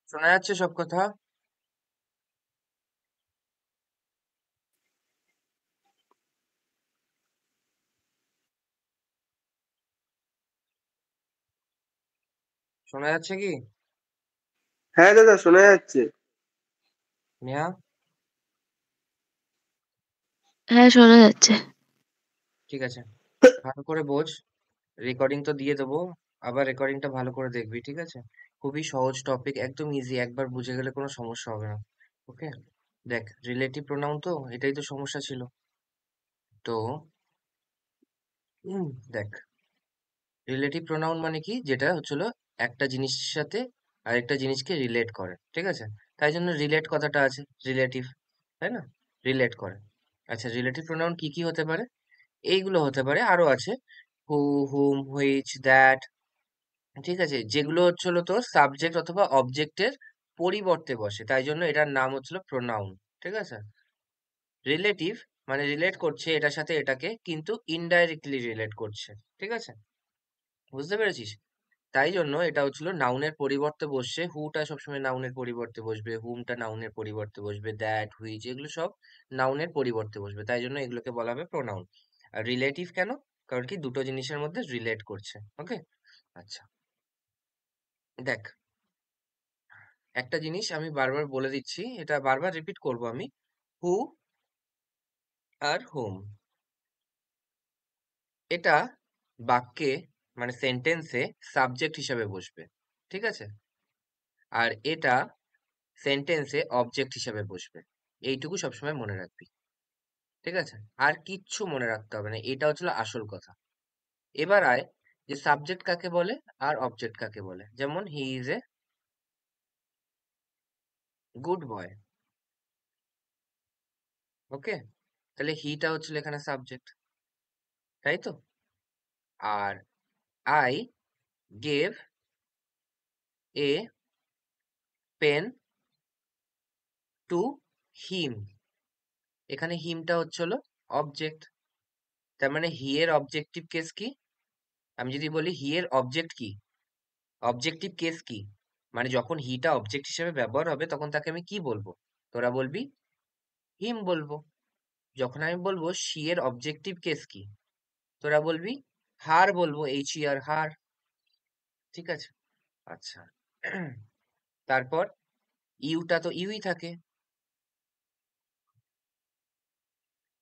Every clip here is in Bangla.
শোনা যাচ্ছে সব কথা? শোনা যাচ্ছে কি? হ্যাঁ দাদা, শোনা যাচ্ছে। নেহা? হ্যাঁ, শোনা যাচ্ছে। ঠিক আছে, ভালো করে বোঝ। রেকর্ডিং তো দিয়ে দেবো, আবার রেকর্ডিংটা ভালো করে দেখবি, ঠিক আছে? খুবই সহজ টপিক, একদম ইজি, একবার বুঝে গেলে কোনো সমস্যা হবে না। ওকে, দেখ, রিলেটিভ প্রোনাউন তো এটাই তো সমস্যা ছিল। তো দেখ, রিলেটিভ প্রোনাউন মানে কি, যেটা হচ্ছিল একটা জিনিসের সাথে আরেকটা জিনিসকে রিলেট করে, ঠিক আছে? তাই জন্য রিলেট কথাটা আছে, রিলেটিভ, তাই না? রিলেট করে। আচ্ছা, রিলেটিভ প্রোনাউন কি কি হতে পারে? এইগুলো হতে পারে, আরো আছে হু, হুম, হুইচ, দ্যাট, ঠিক আছে? যেগুলো হচ্ছিল তোর সাবজেক্ট অথবা অবজেক্টের পরিবর্তে বসে, তাই জন্য এটার নাম হচ্ছিল প্রোনাউন, ঠিক আছে? রিলেটিভ মানে রিলেট করছে এটার সাথে এটাকে, কিন্তু ইনডাইরেক্টলি রিলেট করছে, ঠিক আছে? বুঝতে পেরেছিস? তাই জন্য এটা হচ্ছিল নাউনের পরিবর্তে বসছে, হুটা সবসময় নাউনের পরিবর্তে বসবে, হুমটা নাউনের পরিবর্তে বসবে, দ্যাট, হুইচ, এগুলো সব নাউনের পরিবর্তে বসবে, তাই জন্য এগুলোকে বলা হবে প্রোনাউন। আর রিলেটিভ কেন? কারণ কি দুটো জিনিসের মধ্যে রিলেট করছে। ওকে, আচ্ছা, দেখ, একটা জিনিস আমি বারবার বলে দিচ্ছি, এটা বারবার রিপিট করব আমি। হু আর হুম, এটা বাক্যে মানে সেন্টেন্সে সাবজেক্ট হিসাবে বসবে, ঠিক আছে? আর এটা সেন্টেন্সে অবজেক্ট হিসাবে বসবে। এইটুকু সবসময় মনে রাখবি, ঠিক আছে? আর কিচ্ছু মনে রাখতে হবে না, এটা হচ্ছিল আসল কথা। এবার আয় যে সাবজেক্ট কাকে বলে আর অবজেক্ট কাকে বলে। যেমন he is a good boy. ওকে, তাহলে হিটা হচ্ছিল এখানে সাবজেক্ট, তাই তো? আর I gave a pen to him, এখানে হিমটা হচ্ছে হলো অবজেক্ট। তার মানে হি এর অবজেক্টিভ কেস কি? আমি যদি বলি হি এর অবজেক্ট কি, অবজেক্টিভ কেস কি, মানে যখন হিটা অবজেক্ট হিসেবে ব্যবহার হবে তখন তাকে আমি কি বলবো? তোরা বলবি হিম বলবো। যখন আমি বলবো শি এর অবজেক্টিভ কেস কি, তোরা বলবি হার বলবো, এইচ ই আর, হার, ঠিক আছে? আচ্ছা, তারপর ইউটা তো ইউই থাকে,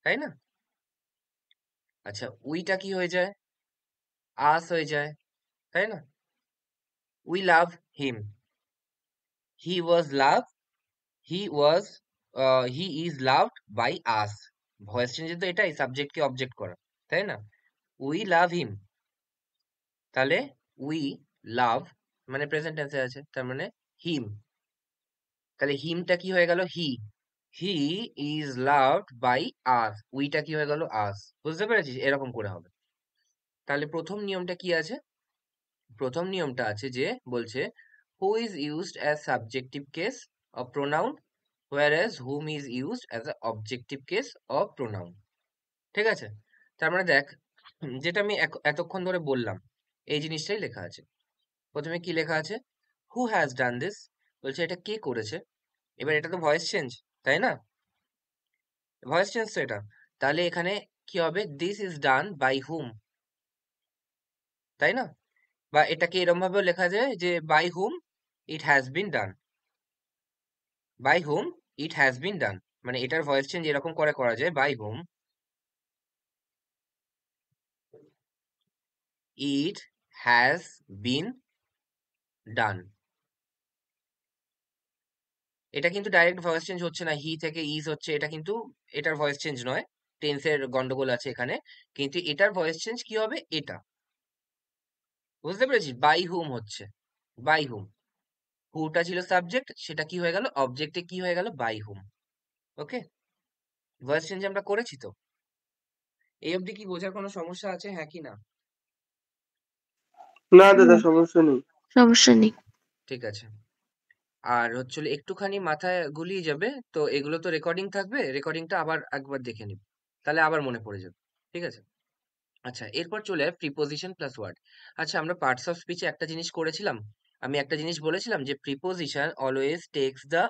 তাই না? আচ্ছা, উইটা কি হয়ে যায়? আস হয়ে যায়, তাই না? We love him, he was love, he was, he is loved by us. Voice চেঞ্জে তো এটাই সাবজেক্টকে অবজেক্ট করা, তাই না? উই লাভ হিম, তাহলে উই লাভ মানে প্রেজেন্ট টেন্সে আছে, তার মানে হিম। তাহলে হিমটা কি হয়ে গেল? He, he is loved by us, উইটা কি হয়ে গেল? আস। বুঝতে পেরেছিস? এরকম করে হবে। তাহলে প্রথম নিয়মটা কি আছে? প্রথম নিয়মটা আছে যে বলছে who is used as subjective case of pronoun whereas whom is used as a objective case of pronoun, ঠিক আছে? তার মানে দেখ, যেটা আমি এতক্ষণ ধরে বললাম এই জিনিসটাই লেখা আছে। প্রথমে কি লেখা আছে? হু হ্যাজ ডান দিস, বলছে এটা কে করেছে। এবার এটা তো ভয়েস চেঞ্জ, তাই না? ভয়েস চেঞ্জ তো এটা। তাহলে এখানে কি হবে? This is done by whom, তাই না? বা এটাকে এরকম ভাবেও লেখা যায় যে by whom it has been done, by whom it has been done, মানে এটার ভয়েস চেঞ্জ এরকম করে করা যায়, by whom it has been ডান। এটা কিন্তু ডাইরেক্ট ভয়েস চেঞ্জ হচ্ছে না, হি থেকে ইজ হচ্ছে, এটা কিন্তু এটার ভয়েস চেঞ্জ নয়, টেন্সের গন্ডগোল আছে এখানে। কিন্তু এটার ভয়েস চেঞ্জ কি হবে? এটা, বুঝতে পেরেছিস? বাই হুম হচ্ছে, বাই হুম, হুটা ছিল সাবজেক্ট, সেটা কি হয়ে গেল? অবজেক্টে কি হয়ে গেল? By whom. Okay, voice change আমরা করেছি তো। এই অবধি কি বোঝার কোনো সমস্যা আছে, হ্যাঁ কি না? না দাদা, হুম, সমস্যা নেই। সমস্যা নেই। ঠিক আছে। আর হচ্ছিল একটুখানি মাথায় গুলিয়ে যাবে তো, এগুলো তো রেকর্ডিং থাকবে, রেকর্ডিংটা আবার একবার দেখে নিব, তাহলে আবার মনে পড়ে যাবে, ঠিক আছে? আচ্ছা, এরপর চলে প্রিপোজিশন প্লাস ওয়ার্ড। আচ্ছা, আমরা পার্টস অফ স্পিচে একটা জিনিস করেছিলাম, আমি একটা জিনিস বলেছিলাম যে preposition always text the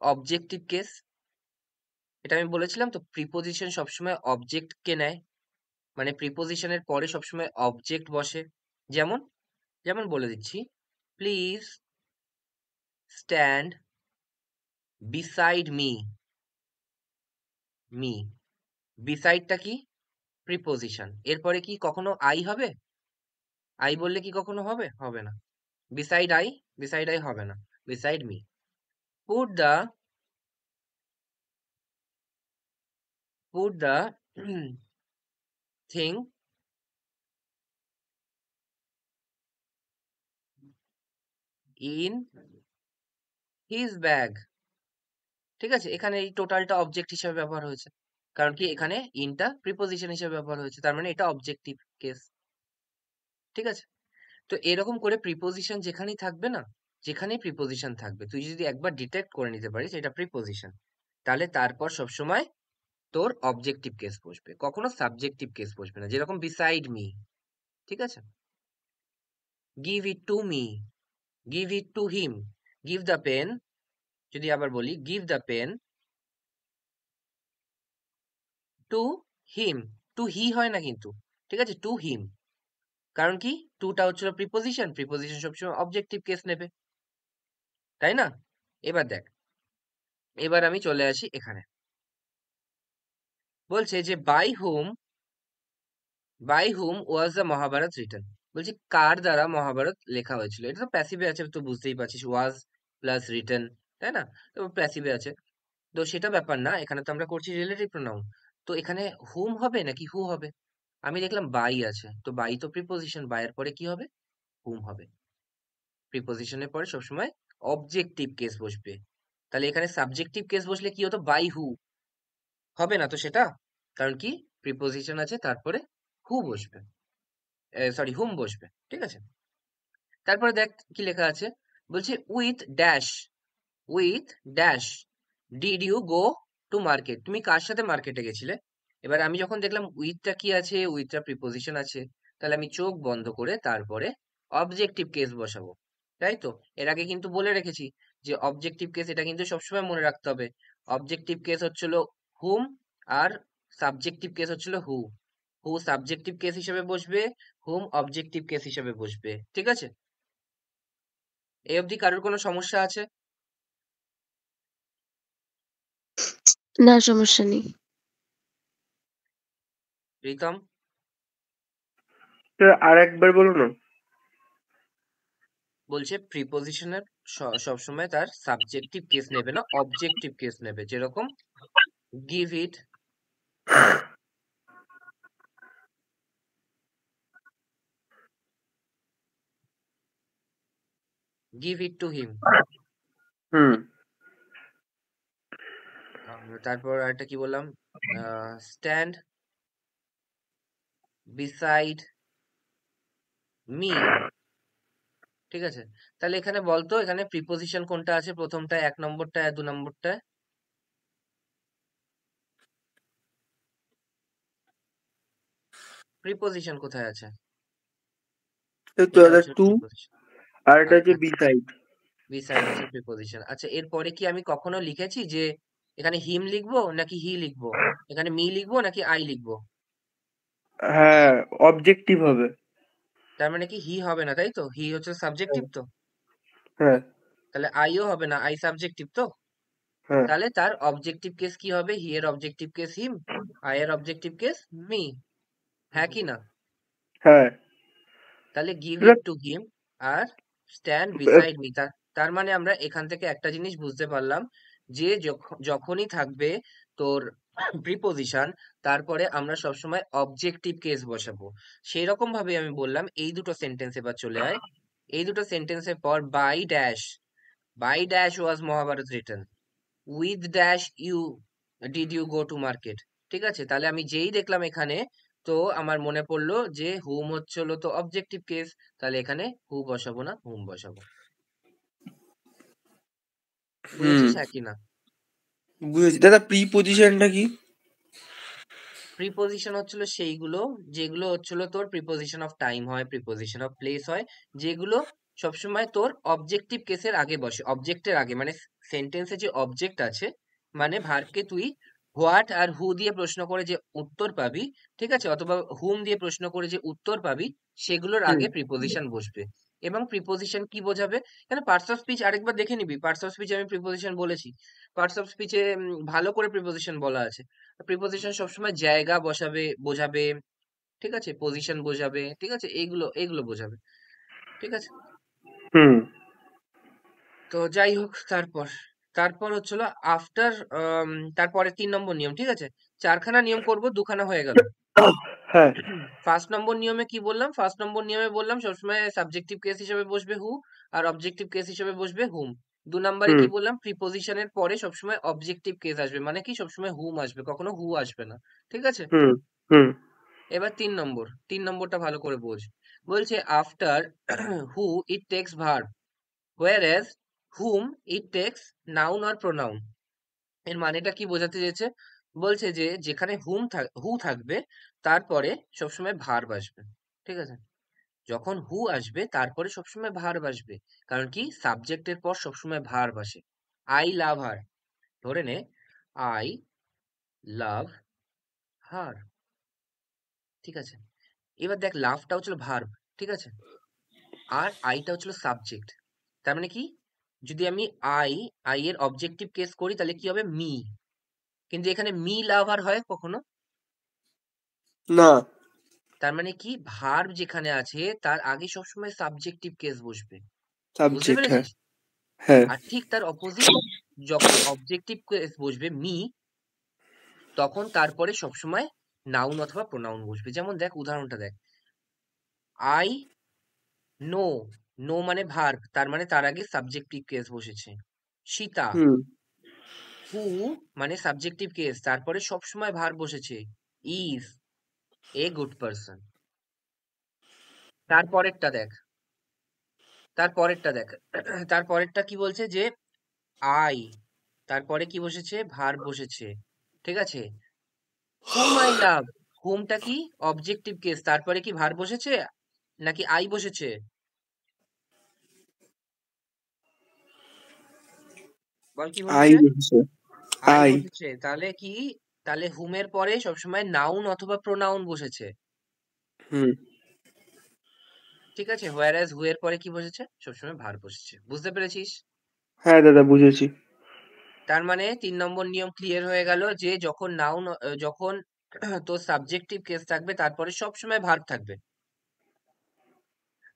objective case. এটা আমি বলেছিলাম তো, প্রিপোজিশন সবসময় অবজেক্ট কে নেয়, মানে প্রিপোজিশনের পরে সবসময় অবজেক্ট বসে। যেমন যেমন বলে দিচ্ছি, please stand beside me. Me, বিসাইডটা কি? প্রিপোজিশন। এরপরে কি কখনো আই হবে? আই বললে কি কখনো হবে? হবে না। বিসাইড আই, বিসাইড আই হবে না, beside me. Put the put the thing in his bag. ঠিক আছে, এখানে এই টোটালটা অবজেক্ট হিসেবে ব্যবহার হয়েছে, কারণ কি এখানে ইনটা প্রিপোজিশন হিসেবে ব্যবহার হয়েছে, তার মানে এটা অবজেক্টিভ কেস। ঠিক আছে, তো এরকম করে প্রিপোজিশন যেখানেই থাকবে না, যেখানেই প্রিপোজিশন থাকবে, তুই যদি একবার ডিটেক্ট করে নিতে পারিস এটা প্রিপোজিশন, তাহলে তারপর সবসময় তোর অবজেক্টিভ কেস বসবে, কখনো সাবজেক্টিভ কেস বসবে না। যেরকম বিসাইড মি, ঠিক আছে, give it to me, give it to him, give the pen. যদি আবার বলি give the pen to him, to he হয় না কিন্তু, ঠিক আছে, টু হিম। কারণ কি, টুটা হচ্ছিল প্রিপোজিশন, প্রিপোজিশন সবসময় অবজেক্টিভ কেস নেবে, তাই না? এবার দেখ, এবার আমি চলে আসি এখানে, বলছে যে by whom was the Mahabharata written. বলছি কার দ্বারা মহাভারত লেখা হয়েছিল, এটা তো প্যাসিভে আছে, তো বুঝতেই পারছিস, ওয়াজ প্লাস রিটেন, তাই না? তো প্যাসিভে আছে, তো সেটা ব্যাপার না, এখানে তো আমরা করছি রিলেটিভ প্রোনাউন। তো এখানে হুম হবে নাকি হু হবে? আমি দেখলাম বাই আছে, তো বাই তো প্রিপোজিশন, বাইয়ের পরে কি হবে? হুম হবে। প্রিপোজিশনের পরে সবসময় অবজেক্টিভ কেস বসবে, তাহলে এখানে সাবজেক্টিভ কেস বসলে কি হতো? বাই হু হবে না তো সেটা, কারণ কি প্রিপোজিশন আছে, তারপরে হু বসবে, সরি হুম বসবে। ঠিক আছে, তারপরে দেখ কি লেখা আছে, বলছে with dash, with dash did you go to market. তুমি কার সাথে মার্কেটে গেছিলে? এবার আমি যখন দেখলাম উইথটা কি আছে, উইথটা প্রিপোজিশন আছে, তাহলে আমি চোখ বন্ধ করে তারপরে অবজেক্টিভ কেস বসাবো, তাই তো? এর আগে কিন্তু বলে রেখেছি যে অবজেক্টিভ কেস, এটা কিন্তু সবসময় মনে রাখতে হবে। অবজেক্টিভ কেস হচ্ছিল হুম, আর সাবজেক্টিভ কেস হচ্ছিল হু। হু সাবজেক্টিভ কেস হিসেবে বসবে, হুম অবজেক্টিভ কেস হিসেবে বসবে। ঠিক আছে, এই অবধি কারোর কোনো সমস্যা আছে? না, সমস্যা নেই। প্রীতম? আর একবার বলো না। বলছে প্রিপোজিশনের সবসময় তার সাবজেক্টিভ কেস নেবে না, অবজেক্টিভ কেস নেবে। যেরকম give it, give it to him. হুম। তারপর আরেকটা কি বললাম, স্ট্যান্ড বিসাইড মি। ঠিক আছে, তাহলে এখানে বলতো এখানে প্রিপোজিশন কোনটা আছে, প্রথমটায়, 1 নম্বরটায়, 2 নম্বরটায়? প্রিপোজিশন কোথায় আছে? এই তো এটা এটা হচ্ছে টু, প্রিপোজিশন। আর এটা হচ্ছে বি সাইড। বি সাইড হচ্ছে প্রিপোজিশন। আচ্ছা, এরপরে কি আমি কখনো লিখেছি যে এখানে হিম লিখবো নাকি হি লিখবো, এখানে মি লিখবো নাকি আই লিখবো? হ্যাঁ, অবজেক্টিভ হবে। তার মানে কি হি হবে না, তাই তো? হি হচ্ছে সাবজেক্টিভ তো, হ্যাঁ। তাহলে আইও হবে না, আই সাবজেক্টিভ তো, হ্যাঁ। তাহলে তার অবজেক্টিভ কেস কি হবে? হি এর অবজেক্টিভ কেস হিম, আই এর অবজেক্টিভ কেস মি, হ্যাঁ কি না? হ্যাঁ। তাহলে গিভ এটা ইট টু হিম আর স্ট্যান্ড বিসাইড মি, তার মানে আমরা এখান থেকে একটা জিনিস বুঝতে পারলাম যে যখনই থাকবে তোর প্রিপোজিশন, তারপরে আমরা সবসময় অবজেক্টিভ কেস বসাবো। সেই রকম ভাবে আমি বললাম এই দুটো সেন্টেন্স এবার চলে আয়, এই দুটো সেন্টেন্সের পর by dash, by dash was Mahabharata written, with dash you did you go to market. ঠিক আছে, তাহলে আমি যেই দেখলাম এখানে, তো আমার মনে পড়লো যে হুম হচ্ছে হলো তো অবজেক্টিভ কেস, তাহলে এখানে হু বসাবো না, হুম বসাবো। হুম, বুঝেছিস হ্যাঁ কি না? বুঝেছি দাদা। প্রিপোজিশনটা কি? প্রিপোজিশন হচ্ছিল সেইগুলো যেগুলো হচ্ছিল তোর প্রিপোজিশন অফ টাইম হয়, প্রিপোজিশন অফ প্লেস হয়, যেগুলো সবসময় তোর অবজেক্টিভ কেসের আগে বসে, অবজেক্টের আগে, মানে সেন্টেন্সে যে অবজেক্ট আছে, মানে ভার্বকে তুই হোয়াট আর হু দিয়ে প্রশ্ন করে যে উত্তর পাবি, ঠিক আছে, অথবা হুম দিয়ে প্রশ্ন করে যে উত্তর পাবি, সেগুলোর হুম আগে প্রিপোজিশন বসবে। এবং প্রিপোজিশন কি বোঝাবে? কেন, পার্টস অফ স্পিচ আরেকবার দেখে নিবি, পার্টস অফ স্পিচ আমি প্রিপোজিশন বলেছি। পার্টস অফ স্পিচে ভালো করে প্রিপোজিশন বলা আছে। প্রিপোজিশন সবসময় জায়গা বসাবে, বোঝাবে, ঠিক আছে, পজিশন বোঝাবে, ঠিক আছে, এইগুলো এইগুলো বোঝাবে, ঠিক আছে। হুম তো যাই হোক, তারপর তারপর হচ্ছিল আফটার, তারপরে 3 নম্বর নিয়ম, ঠিক আছে। 4খানা নিয়ম করব, 2খানা হয়ে গেল। হ্যাঁ ফার্স্ট নম্বর নিয়মে কি বললাম? ফার্স্ট নম্বর নিয়মে বললাম সবসময় সাবজেক্টিভ কেস হিসেবে বসবে হু, আর অবজেক্টিভ কেস হিসেবে বসবে হুম। 2 নম্বরে হুম কি বললাম? প্রিপোজিশনের পরে সবসময় অবজেক্টিভ কেস আসবে, মানে কি সবসময় হুম আসবে, কখনো হু আসবে না, ঠিক আছে। হুম হুম এবার 3 নম্বর, 3 নম্বরটা ভালো করে বোঝ। বলছে after who it takes verb, whereas whom it takes noun or pronoun। এর মানেটা কি বোঝাতে চেয়েছে? বলছে যে যেখানে হু থাকবে, তারপরে সবসময় ভার্ব আসবে, ঠিক আছে। যখন হু আসবে তারপরে সবসময় ভার্ব আসবে, কারণ কি সাবজেক্টের পর সবসময় ভার্ব আসে। আই লাভ হার, ধরে নে, আই লাভ হার, ঠিক আছে। এবার দেখ, লাভটা হচ্ছিল ভার্ব, ঠিক আছে, আর আইটা হচ্ছিল সাবজেক্ট। তার মানে কি, যদি আমি আই এর অবজেক্টিভ কেস করি তাহলে কি হবে? মি। কিন্তু এখানে মি লাভার হয় কখনো? না তার মানে কি, ভার্ব যেখানে আছে তার আগে সবসময় সাবজেক্টিভ কেস বসবে, বুঝতে সাবজেক্ট হ্যাঁ পেরেছিস? হ্যাঁ আর ঠিক তার অপোজিট, যখন অবজেক্টিভ কেস বসবে মি, তখন তারপরে সবসময় নাউন অথবা প্রোনাউন বসবে। যেমন দেখ, উদাহরণটা দেখ, আই নো, নো মানে ভার্ব, তার মানে তার আগে সাবজেক্টিভ কেস বসেছে। সীতা, হুম হু মানে সাবজেক্টিভ কেস, তারপরে সবসময় ভার্ব বসেছে, ইজ এ গুড পারসন। তারপরেরটা দেখ, তারপরেরটা দেখ, তারপরেরটা কি বলছে? যে আই, তারপরে কি বসেছে? ভার্ব বসেছে, ঠিক আছে। হুম আই লাভ, হুমটা কি অবজেক্টিভ কেস, তারপরে কি ভার্ব বসেছে নাকি আই বসেছে? বল কি আই বসেছে? বলছে আই আই বসেছে, তাহলে কি, তাহলে হুমের পরে সবসময় নাউন অথবা প্রোনাউন বসেছে, হুম ঠিক আছে। হোয়ারাজ হু এর পরে কি বসেছে? সবসময় ভার্ব বসেছে, বুঝতে পেরেছিস? হ্যাঁ দাদা বুঝেছি তার মানে 3 নম্বর নিয়ম ক্লিয়ার হয়ে গেল, যে যখন নাউন, যখন তোর সাবজেক্টিভ কেস থাকবে তারপরে সবসময় ভার্ব থাকবে,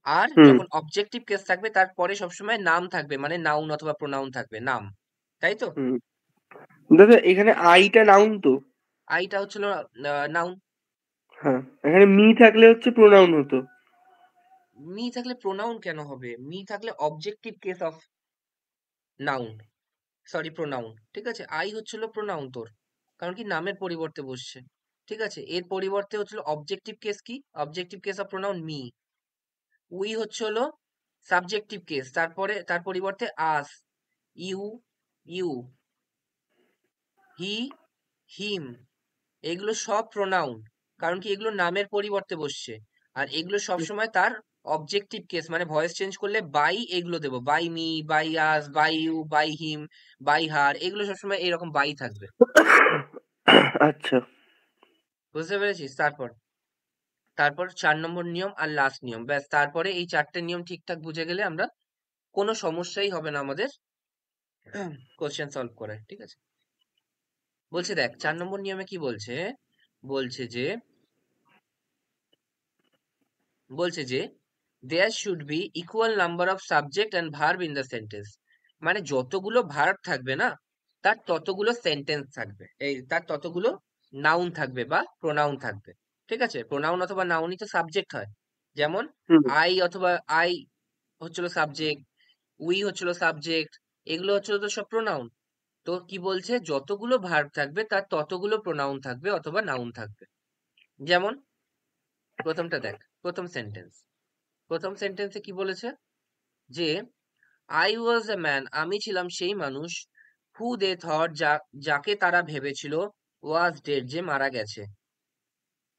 আর হুম যখন অবজেক্টিভ কেস থাকবে তারপরে সবসময় নাম থাকবে, মানে নাউন অথবা প্রোনাউন থাকবে, নাম, তাই তো? হুম দাদা এখানে আইটা নাউন তো আইটা হচ্ছিল নাউন। হ্যাঁ এখানে মি থাকলে হচ্ছে প্রোনাউন হতো মি থাকলে প্রোনাউন কেন হবে? মি থাকলে objective case of noun, sorry pronoun, ঠিক আছে। আই হচ্ছিল প্রোনাউন তোর, কারণ কি নামের পরিবর্তে বসছে, ঠিক আছে। এর পরিবর্তে হচ্ছিল অবজেক্টিভ কেস, কি objective case of pronoun? Me. We হচ্ছে হলো সাবজেক্টিভ কেস, তারপরে তার পরিবর্তে আস, ইউ, ইউ, হি, হিম, এগুলো সব প্রোনাউন, কারণ কি এগুলো নামের পরিবর্তে বসছে। আর এগুলো সবসময় তার অবজেক্টিভ কেস, মানে ভয়েস চেঞ্জ করলে বাই এগুলো দেবো, by me, by us, by you, by him, by her, এগুলো সবসময় এরকম বাই থাকবে, আচ্ছা বুঝতে পেরেছিস? তারপর তারপর 4 নম্বর নিয়ম আর লাস্ট নিয়ম, ব্যাস। তারপরে এই 4টে নিয়ম ঠিকঠাক বুঝে গেলে আমরা কোনো সমস্যাই হবে না আমাদের কোশ্চেন সলভ করে, ঠিক আছে। বলছে দেখ, 4 নম্বর নিয়মে কি বলছে? বলছে যে বলছে যে there should be equal number of subject and verb in the sentence. মানে যতগুলো ভার্ব থাকবে না, তার ততগুলো সেন্টেন্স থাকবে, এই তার ততগুলো নাউন থাকবে বা প্রোনাউন থাকবে, ঠিক আছে। প্রোনাউন অথবা নাউনই তো সাবজেক্ট হয়। যেমন হুম আই অথবা আই হচ্ছিল সাবজেক্ট, উই হচ্ছিল সাবজেক্ট, এগুলো হচ্ছিল তো সব প্রোনাউন। তো কি বলছে? যতগুলো ভার্ব থাকবে তার ততগুলো প্রোনাউন থাকবে অথবা নাউন থাকবে। যেমন প্রথমটা দেখ, প্রথম সেন্টেন্স, প্রথম সেন্টেন্সে কি বলেছে? যে আই ওয়াজ এ ম্যান, আমি ছিলাম সেই মানুষ, হু দে থট, যাকে তারা ভেবেছিল, ওয়াজ ডেড, যে মারা গেছে।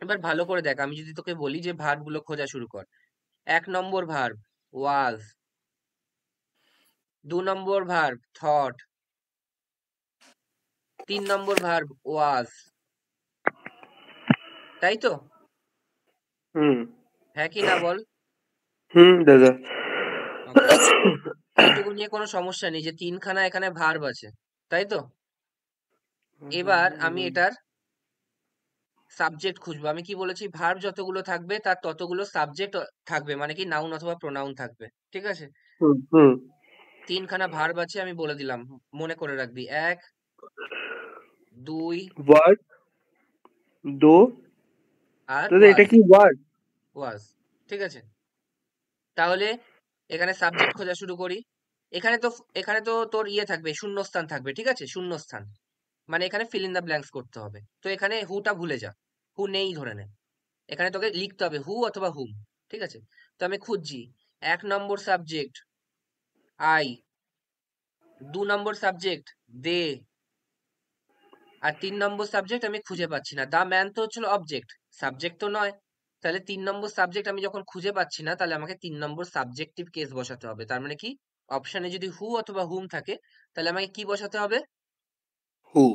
এবার ভালো করে দেখ, আমি যদি তোকে বলি যে ভার্ব গুলো খোঁজা শুরু কর। 1 নম্বর ভার্ব ওয়াজ, 2 নম্বর ভার্ব থট, 3 নম্বর ভার্ব ওয়াজ, তাই তো? হুম হ্যাঁ কি না বল? হুম দাদা। ওকে, এইটুকু নিয়ে কোনো সমস্যা নেই যে 3 খানা এখানে ভার্ব আছে, তাই তো? এবার আমি এটার সাবজেক্ট খুঁজবো। আমি কি বলেছি, ভার্ব যতগুলো থাকবে তার ততগুলো সাবজেক্ট থাকবে, মানে কি নাউন অথবা প্রোনাউন থাকবে, ঠিক আছে? হুম হুম 3 খানা ভার্ব আছে, আমি বলে দিলাম, মনে করে রাখবি। 1, 2 ওয়ার্ড দো আর দাদা, এটা ওয়াজ। কি ওয়ার্ড? ওয়াজ, ঠিক আছে? তাহলে এখানে সাবজেক্ট খোঁজা শুরু করি। এখানে তো তোর ইয়ে থাকবে, শূন্যস্থান থাকবে, ঠিক আছে? শূন্যস্থান মানে এখানে ফিল ইন দ্য ব্ল্যাঙ্কস করতে হবে। তো এখানে হুটা ভুলে যা, হু নেই ধরে নে। এখানে তোকে লিখতে হবে হু অথবা হুম, ঠিক আছে? তো আমি খুঁজছি 1 নম্বর সাবজেক্ট আই, 2 নম্বর সাবজেক্ট দে, আর 3 নম্বর সাবজেক্ট আমি খুঁজে পাচ্ছি না। দা ম্যান তো হচ্ছিল অবজেক্ট, সাবজেক্ট তো নয়। তাহলে 3 নম্বর সাবজেক্ট আমি যখন খুঁজে পাচ্ছি না, তাহলে আমাকে 3 নম্বর সাবজেক্টিভ কেস বসাতে হবে। তার মানে কি, অপশনে যদি হু অথবা হুম থাকে, তাহলে আমাকে কি বসাতে হবে? হু।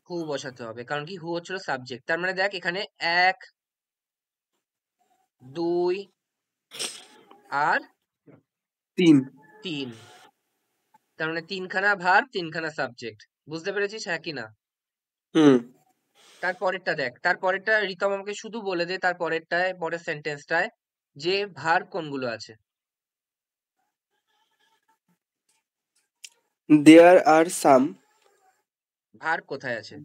হু বসাতে হবে, কারণ কি হু হচ্ছিল সাবজেক্ট। তার মানে দেখ এখানে 1, 2 আর তিন। 3, তার মানে 3 খানা ভার্ব 3 খানা সাবজেক্ট। বুঝতে পেরেছিস হ্যাঁ কি না? হুম। তারপরেরটা দেখ, তারপরেরটা রিতম আমাকে শুধু বলে দে, তারপরেরটায় পরের সেন্টেন্সটায় যে ভার্ব কোনগুলো আছে। দেয়ার আর সাম ভার্ব কোথায় আছে?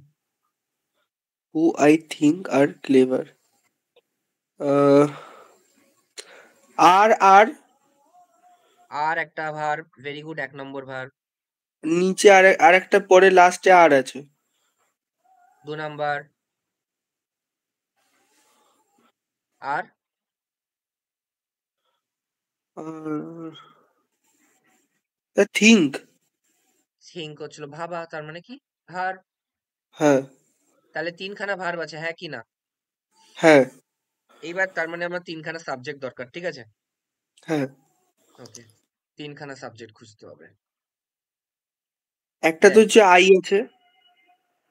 Who I think are clever. আর আর আর একটা ভার্ব, ভেরি গুড, 1 নম্বর ভার্ব। নিচে আর একটা পরে লাস্টে আর আছে। 2 নাম্বার আর থিঙ্ক। থিঙ্ক হচ্ছিল ভাবা, তার মানে কি ভার্ব। হ্যাঁ তাহলে 3 খানা ভার্ব আছে, হ্যাঁ কি না? হ্যাঁ এইবার তার মানে আমার 3 খানা সাবজেক্ট দরকার, ঠিক আছে? হ্যাঁ। ওকে, 3 খানা সাবজেক্ট খুঁজতে হবে। একটা তো দেখ, হচ্ছে আই আছে।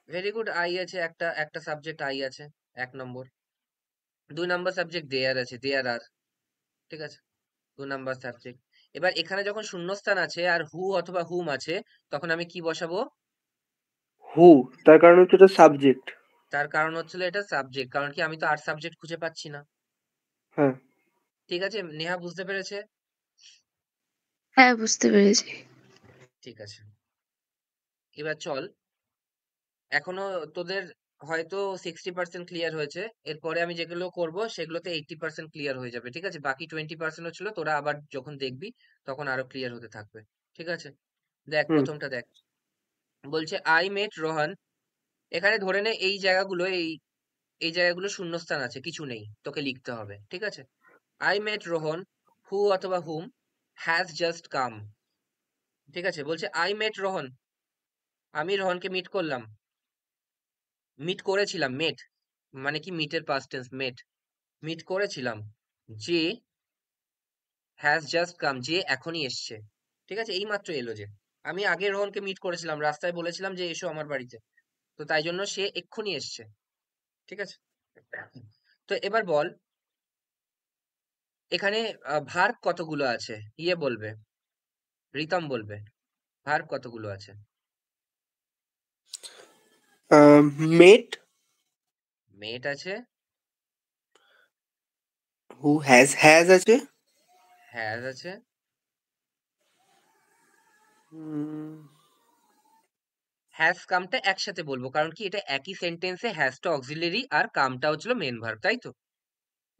ভেরি গুড, আই আছে, একটা একটা সাবজেক্ট আই আছে, 1 নম্বর। 2 নাম্বার সাবজেক্ট দেয়ার আছে, দেয়ার আর, ঠিক আছে? 2 নাম্বার সাবজেক্ট। এবার এখানে যখন শূন্যস্থান আছে আর হু অথবা হুম আছে, তখন আমি কি বসাবো? হু, তার কারণ হচ্ছে এটা সাবজেক্ট। তার কারণ হচ্ছিল এটা সাবজেক্ট, কারণ কি আমি তো আর সাবজেক্ট খুঁজে পাচ্ছি না। হ্যাঁ। ঠিক আছে, নেহা বুঝতে পেরেছে? হ্যাঁ, বুঝতে পেরেছি। ঠিক আছে, এবার চল। এখনো তোদের হয়তো 60% ক্লিয়ার হয়েছে। এরপরে আমি যেগুলো করব সেগুলোতে 80% ক্লিয়ার হয়ে যাবে, ঠিক আছে? বাকি 20% ছিল, তোরা আবার যখন দেখবি তখন আরো ক্লিয়ার হতে থাকবে, ঠিক আছে? দেখ হুম। প্রথমটা দেখ, বলছে আই মেট রোহন। এখানে ধরে নে এই জায়গাগুলো, এই জায়গাগুলো শূন্যস্থান আছে, কিছু নেই, তোকে লিখতে হবে, ঠিক আছে? আই মেট রোহন, হু অথবা হুম, হ্যাজ জাস্ট কাম, ঠিক আছে? বলছে আই মেট রোহন, আমি রোহনকে মিট করলাম, মিট করেছিলাম, মেট মানে কি মিটের পাস্ট টেন্স, মেট, মিট করেছিলাম। যে হ্যাজ জাস্ট কাম, যে এখনই এসছে, ঠিক আছে? এই মাত্র এলো যে। আমি আগে রোহনকে মিট করেছিলাম, রাস্তায় বলেছিলাম যে এসো আমার বাড়িতে, তো তাই জন্য সে এক্ষুনি এসছে, ঠিক আছে? তো এবার বল, এখানে ভার্ব কতগুলো আছে? ইয়ে বলবে, রিতম বলবে, ভার্ব কতগুলো আছে? মেট, মেট আছে, হু হ্যাজ আছে। হ্যাজ আছে, উম, হ্যাজ কামটা একসাথে বলবো, কারণ কি এটা একই সেন্টেন্সে হ্যাজটা অক্সিলারি আর কামটা হচ্ছিল মেন ভার্ব, তাই তো?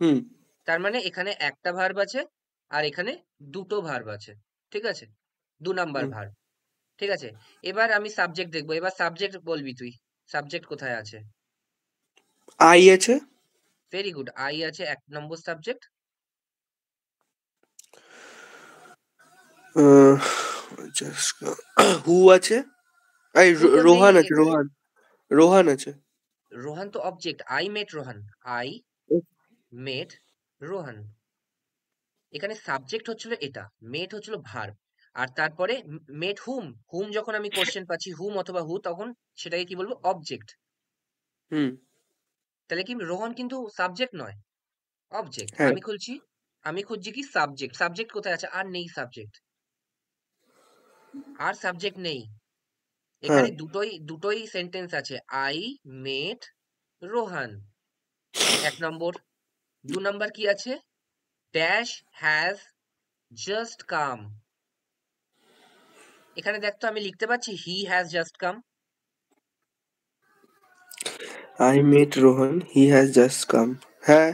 হুম তার মানে এখানে একটা ভার্ব আছে আর এখানে দুটো ভার্ব আছে, ঠিক আছে? 2 নাম্বার হুম। ভার্ব, ঠিক আছে? এবার আমি সাবজেক্ট দেখবো, এবার সাবজেক্ট বলবি তুই, সাবজেক্ট কোথায় আছে? আই আছে। ভেরি গুড, আই আছে 1 নম্বর সাবজেক্ট। হু আছে। এই হু তো নেই রোহান আছে, এখানে, রোহান। রোহান আছে। রোহান তো object, I met Rohan, I met Rohan. এখানে সাবজেক্ট হচ্ছিল এটা, মেট হচ্ছিল ভার্ব। আর তারপরে মেট হুম, হুম যখন আমি কোশ্চেন পাচ্ছি হুম অথবা হু, তখন সেটাকে কি বলবো? অবজেক্ট। হুম। তাহলে কি রোহন কিন্তু সাবজেক্ট নয়, অবজেক্ট। হ্যাঁ। আমি খুঁজছি কি সাবজেক্ট। সাবজেক্ট কোথায় আছে? আর নেই সাবজেক্ট, আর সাবজেক্ট নেই। হ্যাঁ। এখানে দুটোই সেন্টেন্স আছে, আই মেট রোহান, 1 নম্বর। 2 নাম্বার কি আছে? Dash has just come. এখানে দেখ তো, আমি লিখতে পারছি he has just come. I met Rohan. He has just come. হ্যাঁ।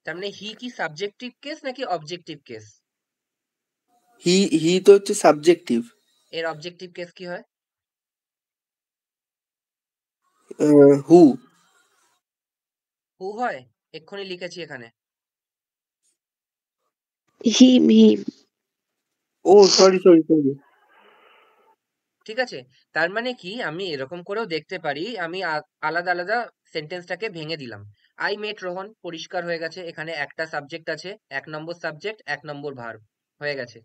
তার মানে হি কি সাবজেক্টিভ কেস নাকি অবজেক্টিভ কেস? হি তো হচ্ছে সাবজেক্টিভ। এর অবজেক্টিভ কেস কি হয়? হু। হু হয়? এক্ষুনি লিখেছি এখানে। হিম হিম। ও সরি সরি সরি। ঠিক আছে? তার মানে কি আমি এরকম করেও দেখতে পারি, আমি আলাদা আলাদা সেন্টেন্সটাকে ভেঙে দিলাম। আই মেট রোহন, পরিষ্কার হয়ে গেছে, এখানে একটা সাবজেক্ট আছে, 1 নম্বর সাবজেক্ট, 1 নম্বর ভার্ব, হয়ে গেছে।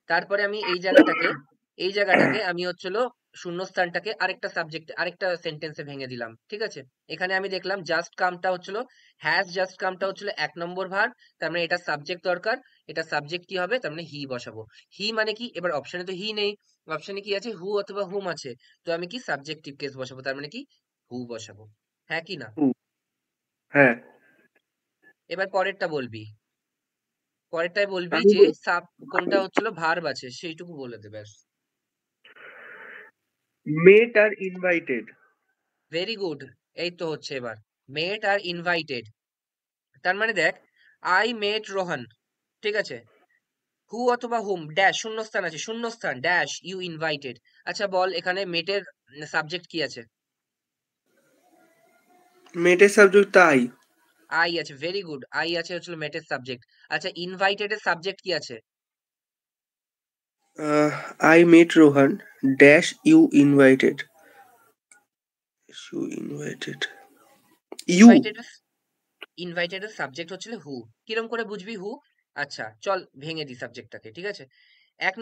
তারপরে আমি এই জায়গাটাকে আমি হচ্ছিল শূন্যস্থানটাকে আরেকটা সাবজেক্ট, আরেকটা সেন্টেন্সে ভেঙে দিলাম। ঠিক আছে? এখানে আমি দেখলাম জাস্ট কামটা হচ্ছিল, হ্যাজ জাস্ট কামটা হচ্ছিল 1 নম্বর ভার্ব। তার মানে এটা সাবজেক্ট দরকার। এটা সাবজেক্ট কি হবে? তার মানে হি বসাবো। হি মানে কি? এবার অপশনে তো হি নেই, অপশনে কি আছে? হু অথবা হুম আছে। তো আমি কি সাবজেক্টিভ কেস বসাবো, তার মানে কি হু বসাবো। হ্যাঁ কি না? হু। হ্যাঁ। এবার পরেরটা বলবি, পরেরটায় বলবি আমি যে সাব কোনটা হচ্ছিল ভার্ব আছে সেইটুকু বলে দে ব্যাস। মেট আর ইনভাইটেড। Very good. এই তো হচ্ছে এবার, মেট আর ইনভাইটেড। তার মানে দেখ, আই মেট রোহন, ঠিক আছে, হু অথবা হুম, ড্যাশ শূন্যস্থান আছে, শূন্যস্থান ড্যাশ ইউ ইনভাইটেড। আচ্ছা বল, এখানে মেটের সাবজেক্ট কি আছে? মেটের সাবজেক্ট আই। আই আছে, ভেরি গুড, আই আছে হচ্ছিল মেটের সাবজেক্ট। আচ্ছা ইনভাইটেড এর সাবজেক্ট কি আছে? I met Rohan dash you invited. You invited you. Invited invited এর সাবজেক্ট হচ্ছিল হু। কিরম করে বুঝবি হু? আচ্ছা চল ভেঙে দি সাবজেক্টটাকে, ঠিক আছে? 1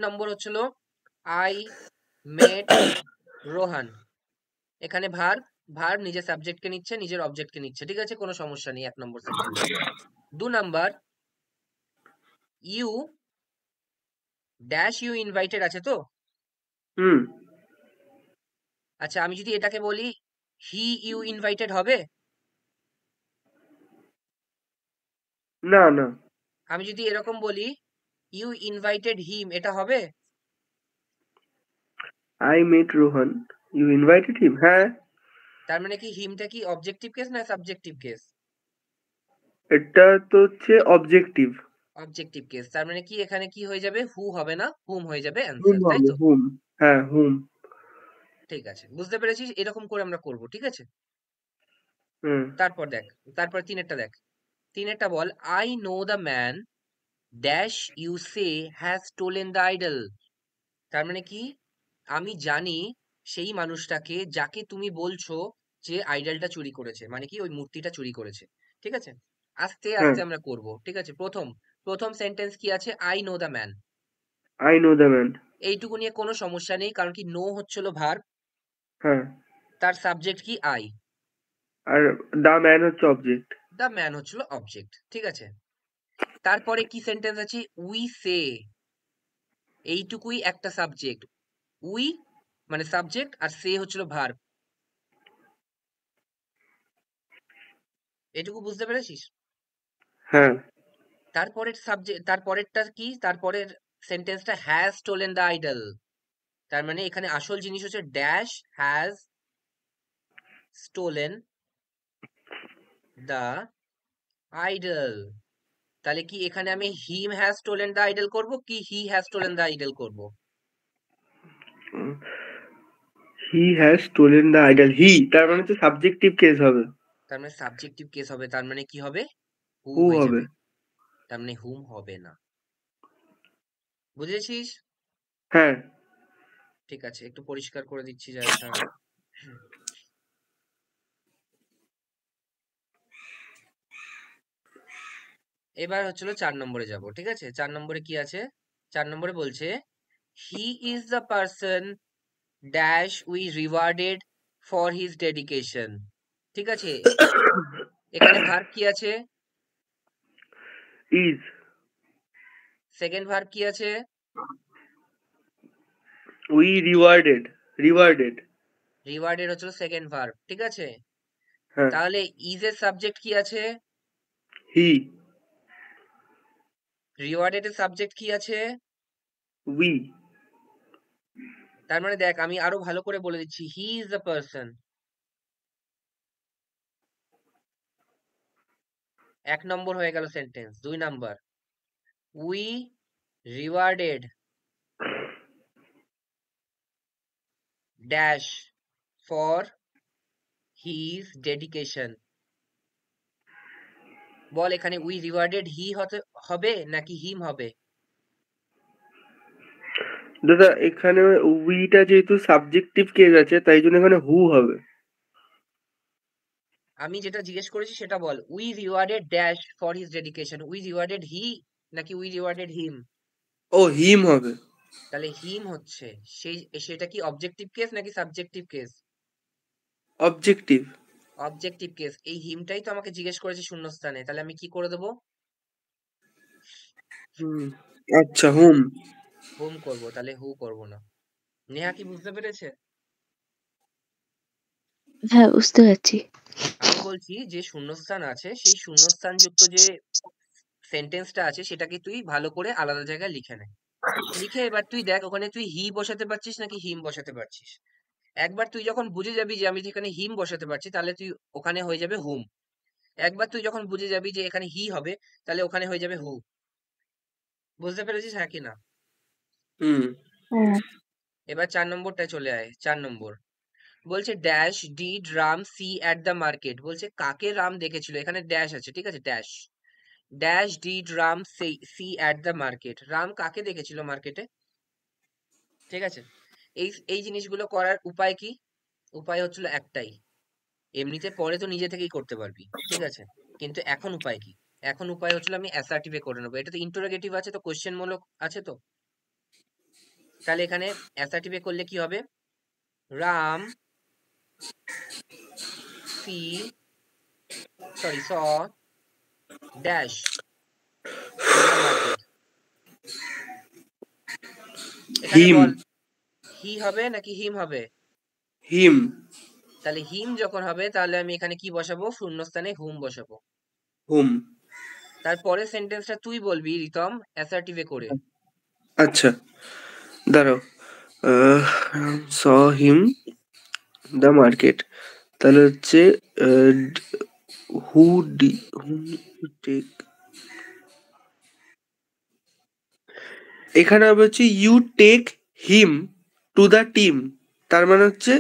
নম্বর হচ্ছিল আই মেট রোহান, এখানে ভার্ব, ভার্ব নিজের সাবজেক্টকে নিচ্ছে, নিজের অবজেক্টকে নিচ্ছে, ঠিক আছে, কোনো সমস্যা নেই 1 নম্বর সেন্টেন্সে। 2 number, you dash you invited আছে তো? হুম। আচ্ছা আমি যদি এটাকে বলি হি ইউ ইনভাইটেড হবে? না না। আমি যদি এরকম বলি ইউ ইনভাইটেড হিম, এটা হবে? I met Rohan you invited him. হ্যাঁ। তার মানে কি হিমটা কি অবজেক্টিভ কেস না সাবজেক্টিভ কেস? এটা তো হচ্ছে অবজেক্টিভ। Objective case. তার মানে কি এখানে কি হয়ে যাবে? হু হবে না, হুম হয়ে যাবে হুম অ্যান্সার, তাই হবে তো? হুম। হ্যাঁ হুম। ঠিক আছে, বুঝতে পেরেছিস? এরকম করে আমরা করব, ঠিক আছে? হুম। তারপর দেখ, তারপর তিনেরটা দেখ। তিনেরটা বল, I know the man dash you say has stolen the idol. তার মানে কি আমি জানি সেই মানুষটাকে যাকে তুমি বলছো যে আইডলটা চুরি করেছে, মানে কি ওই মূর্তিটা চুরি করেছে। ঠিক আছে? আস্তে হ্যাঁ। আস্তে আমরা করব, ঠিক আছে? প্রথম প্রথম সেন্টেন্স কি আছে? I know the man. I know the man. এইটুকু নিয়ে কোনো সমস্যা নেই, কারণ কি নো হচ্ছিল ভার্ব, হ্যাঁ। তার সাবজেক্ট কি আই, আর দ্য ম্যান হচ্ছে অবজেক্ট। দ্য ম্যান হচ্ছিল অবজেক্ট, ঠিক আছে? তারপরে কি সেন্টেন্স আছে? উই সে, এইটুকুই একটা সাবজেক্ট, উই মানে সাবজেক্ট আর সে হচ্ছিল ভার্ব। এটুকু বুঝতে পেরেছিস? হ্যাঁ। তারপরের সাবজেক্ট, তারপরেরটা কি? তারপরের সেন্টেন্সটা হ্যাজ স্টোলেন দ্য আইডল। তার মানে এখানে আসল জিনিস হচ্ছে dash has stolen the idol. তাহলে কি এখানে আমি him has stolen the idol করব কি he has stolen the idol করব? He has stolen the idol. He তার মানে তো সাবজেক্টিভ কেস হবে। তার মানে সাবজেক্টিভ কেস হবে, তার মানে কি হবে? হু হু হয়ে হবে। যাবে। তার মানে হুম হবে না। বুঝেছিস? হ্যাঁ। ঠিক আছে, একটু পরিষ্কার করে দিচ্ছি জায়গাটা আমি। এবার হচ্ছিল 4 নম্বরে যাব, ঠিক আছে? 4 নম্বরে কি আছে? 4 নম্বরে বলছে হি is the person dash we rewarded for his dedication. ঠিক আছে, এখানে ভার্ব কি আছে? ইজ। সেকেন্ড ভার্ব কি আছে? We rewarded. রিওয়ার্ডেড হচ্ছে সেকেন্ড ভার্ব, ঠিক আছে। হ্যাঁ। তাহলে ইজ এর সাবজেক্ট কি আছে? হি। রিওয়ার্ডেড এর সাবজেক্ট কি আছে? উই। তার মানে দেখ, আমি আরো ভালো করে বলে দিচ্ছি, হি ইজ দ্য পার্সন। 1 নম্বর হয়ে গেল sentence. 2 number, we rewarded dash for his dedication. বল এখানে উই রিওয়ার্ডেড হি হবে নাকি হিম হবে? দাদা এখানে উইটা যেহেতু সাবজেক্টিভ কেস আছে তাই জন্য এখানে হু হবে। আমি যেটা জিজ্ঞেস করেছি সেটা বল, we rewarded dash for his dedication, we rewarded he নাকি উই রিওয়ার্ডেড হিম? ও হিম হবে। তাহলে হিম হচ্ছে সেটা কি অবজেক্টিভ কেস নাকি subjective case? Objective. Objective case. এই হিমটাই তো আমাকে জিজ্ঞেস করেছে শূন্যস্থানে, তাহলে আমি কি করে দেবো? আচ্ছা হুম। হুম করব, তাহলে হু করব না। নেহা কি বুঝতে পেরেছে? হ্যাঁ, বুঝতে পারছি। আমি বলছি যে শূন্যস্থান আছে, সেই শূন্যস্থান যুক্ত যে সেন্টেন্সটা আছে সেটাকে তুই ভালো করে আলাদা জায়গায় লিখে নে। লিখে এবার তুই দেখ ওখানে তুই হি বসাতে পারছিস নাকি হিম বসাতে পারছিস। একবার তুই যখন বুঝে যাবি যে আমি যেখানে হিম বসাতে পারছি, তাহলে তুই ওখানে হয়ে যাবে হুম। একবার তুই যখন বুঝে যাবি যে এখানে হি হবে, তাহলে ওখানে হয়ে যাবে হু। বুঝতে পেরেছিস হ্যাঁ কি না? হুম। হ্যাঁ। এবার 4 নম্বরটায় চলে আয়। 4 নম্বর বলছে dash did Ram see at the market. বলছে কাকে রাম দেখেছিল, এখানে ড্যাশ আছে, ঠিক আছে, dash dash did Ram see at the market. Ram কাকে দেখেছিল মার্কেটে? ঠিক আছে, এই এই জিনিসগুলো করার উপায় কি? উপায় হচ্ছিল একটাই, এমনিতে পরে তো নিজে থেকেই করতে পারবি, ঠিক আছে, কিন্তু এখন উপায় কি? এখন উপায় হচ্ছিল আমি অ্যাসার্টিভে করে নেবো। এটা তো ইন্টারোগেটিভ আছে, তো কোশ্চেন মূলক আছে তো। তাহলে এখানে অ্যাসার্টিভে করলে কি হবে? Ram see saw dash in the market. এখানে হিম। বল হি হবে নাকি হিম হবে? হিম। তাহলে হিম যখন হবে তাহলে আমি এখানে কি বসাবো? শূন্যস্থানে হুম বসাবো। হুম। তারপরে সেন্টেন্সটা তুই বলবি রিতম অ্যাসার্টিভে করে। আচ্ছা দাঁড়াও। স হিম দ্য মার্কেট, তাহলে হচ্ছে হু ডি টেক, এখানে হবে হচ্ছে you take him to the team. তার মানে হচ্ছে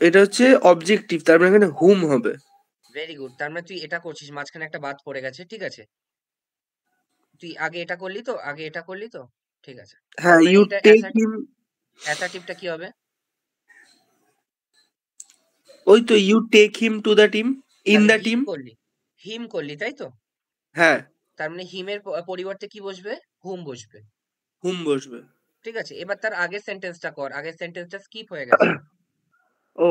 এটা হচ্ছে অবজেক্টিভ, তার মানে এখানে হুম হবে। Very good. তার মানে তুই এটা করছিস, মাঝখানে একটা বাদ পড়ে গেছে, ঠিক আছে। তুই আগে এটা করলি তো, আগে এটা করলি তো, ঠিক আছে। তার হ্যাঁ মানে ইউ এটা টেক হিম। অ্যাসার্টিভটা কি হবে? ওই তো you take him to the team, in তাহলে দ্য হিম টিম। করলি, হিম করলি তাই তো। হ্যাঁ তার মানে হিমের পরিবর্তে কি বসবে? হুম বসবে। হুম বসবে। ঠিক আছে, এবার তার আগের সেন্টেন্সটা কর, আগের সেন্টেন্সটা স্কিপ হয়ে গেছে। ও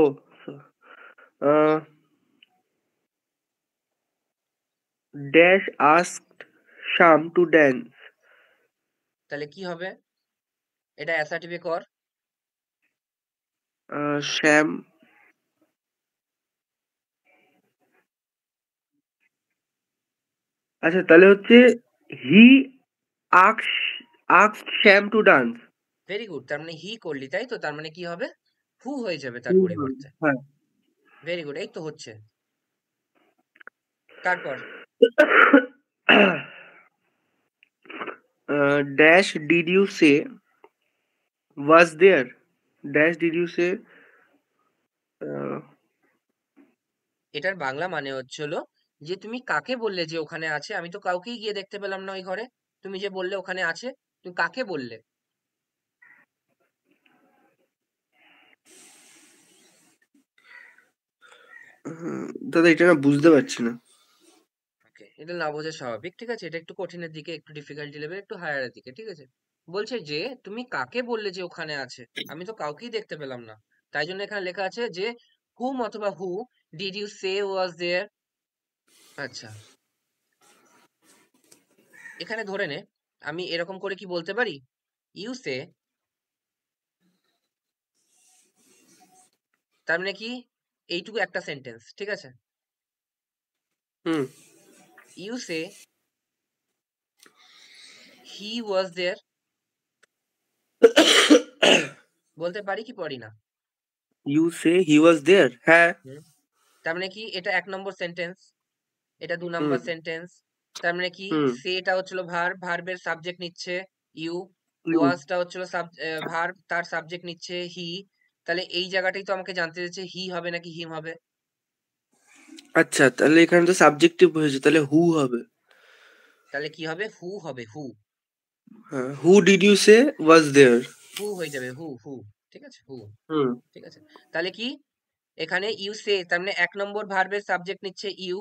ড্যাশ আস্কড শাম টু ড্যান্স। তাহলে কি হবে? এটা অ্যাসার্টিভে কর। শ্যাম, আচ্ছা তাহলে হচ্ছে হি আক্স আক্স শ্যাম টু ডান্স। Very good. তার মানে হি করলি তাই তো, তার মানে কি হবে? হু হয়ে যাবে তার পরিবর্তে। হ্যাঁ। ভেরি গুড, এই তো হচ্ছে। তারপর dash did you say was there, dash did you say. এটার বাংলা মানে হচ্ছিল যে তুমি কাকে বললে যে ওখানে আছে? আমি তো কাউকেই গিয়ে দেখতে পেলাম না ওই ঘরে। তুমি যে বললে ওখানে আছে, তুমি কাকে বললে? দাদা এটা না বুঝতে পারছি না। ওকে, এটা না বোঝা স্বাভাবিক, ঠিক আছে? এটা একটু কঠিনের দিকে, একটু ডিফিকাল্টি লেভেল, একটু হায়ারের দিকে, ঠিক আছে? বলছে যে তুমি কাকে বললে যে ওখানে আছে? আমি তো কাউকেই দেখতে পেলাম না। তাই জন্য এখানে লেখা আছে যে হুম অথবা who did you say was দেয়ার। আচ্ছা, এখানে ধরে নে আমি এরকম করে কি বলতে পারি, ইউ সে, তার মানে কি এইটুকু একটা সেন্টেন্স, ঠিক আছে? হুম ইউ সে হি ওয়াজ দেয়ার, বলতে পারি কি পারি না? ইউ সে হি ওয়াজ দেয়ার, হ্যাঁ। হুম, তার মানে কি এটা ১ নম্বর সেন্টেন্স, এটা ২ হুম নাম্বার সেন্টেন্স। তার মানে কি হুম সেটা হচ্ছিল ভার্ব, ভার্বের সাবজেক্ট নিচ্ছে ইউ, ইউ ওয়াজটা হচ্ছিল ভার্ব, তার সাবজেক্ট নিচ্ছে হি। তাহলে এই জায়গাটাই তো আমাকে জানতে চাইছে হি হবে নাকি হিম হবে। আচ্ছা, তাহলে এখানে তো সাবজেক্টিভ হয়েছে, তাহলে হু হবে। তাহলে কি হবে? হু হবে, হু। হ্যাঁ, who did you say was দেয়ার। হু হয়ে যাবে, হু হু, ঠিক আছে, হু। হুম ঠিক আছে, তাহলে কি এখানে ইউ সে তার মানে ১ নম্বর ভার্বের সাবজেক্ট নিচ্ছে ইউ,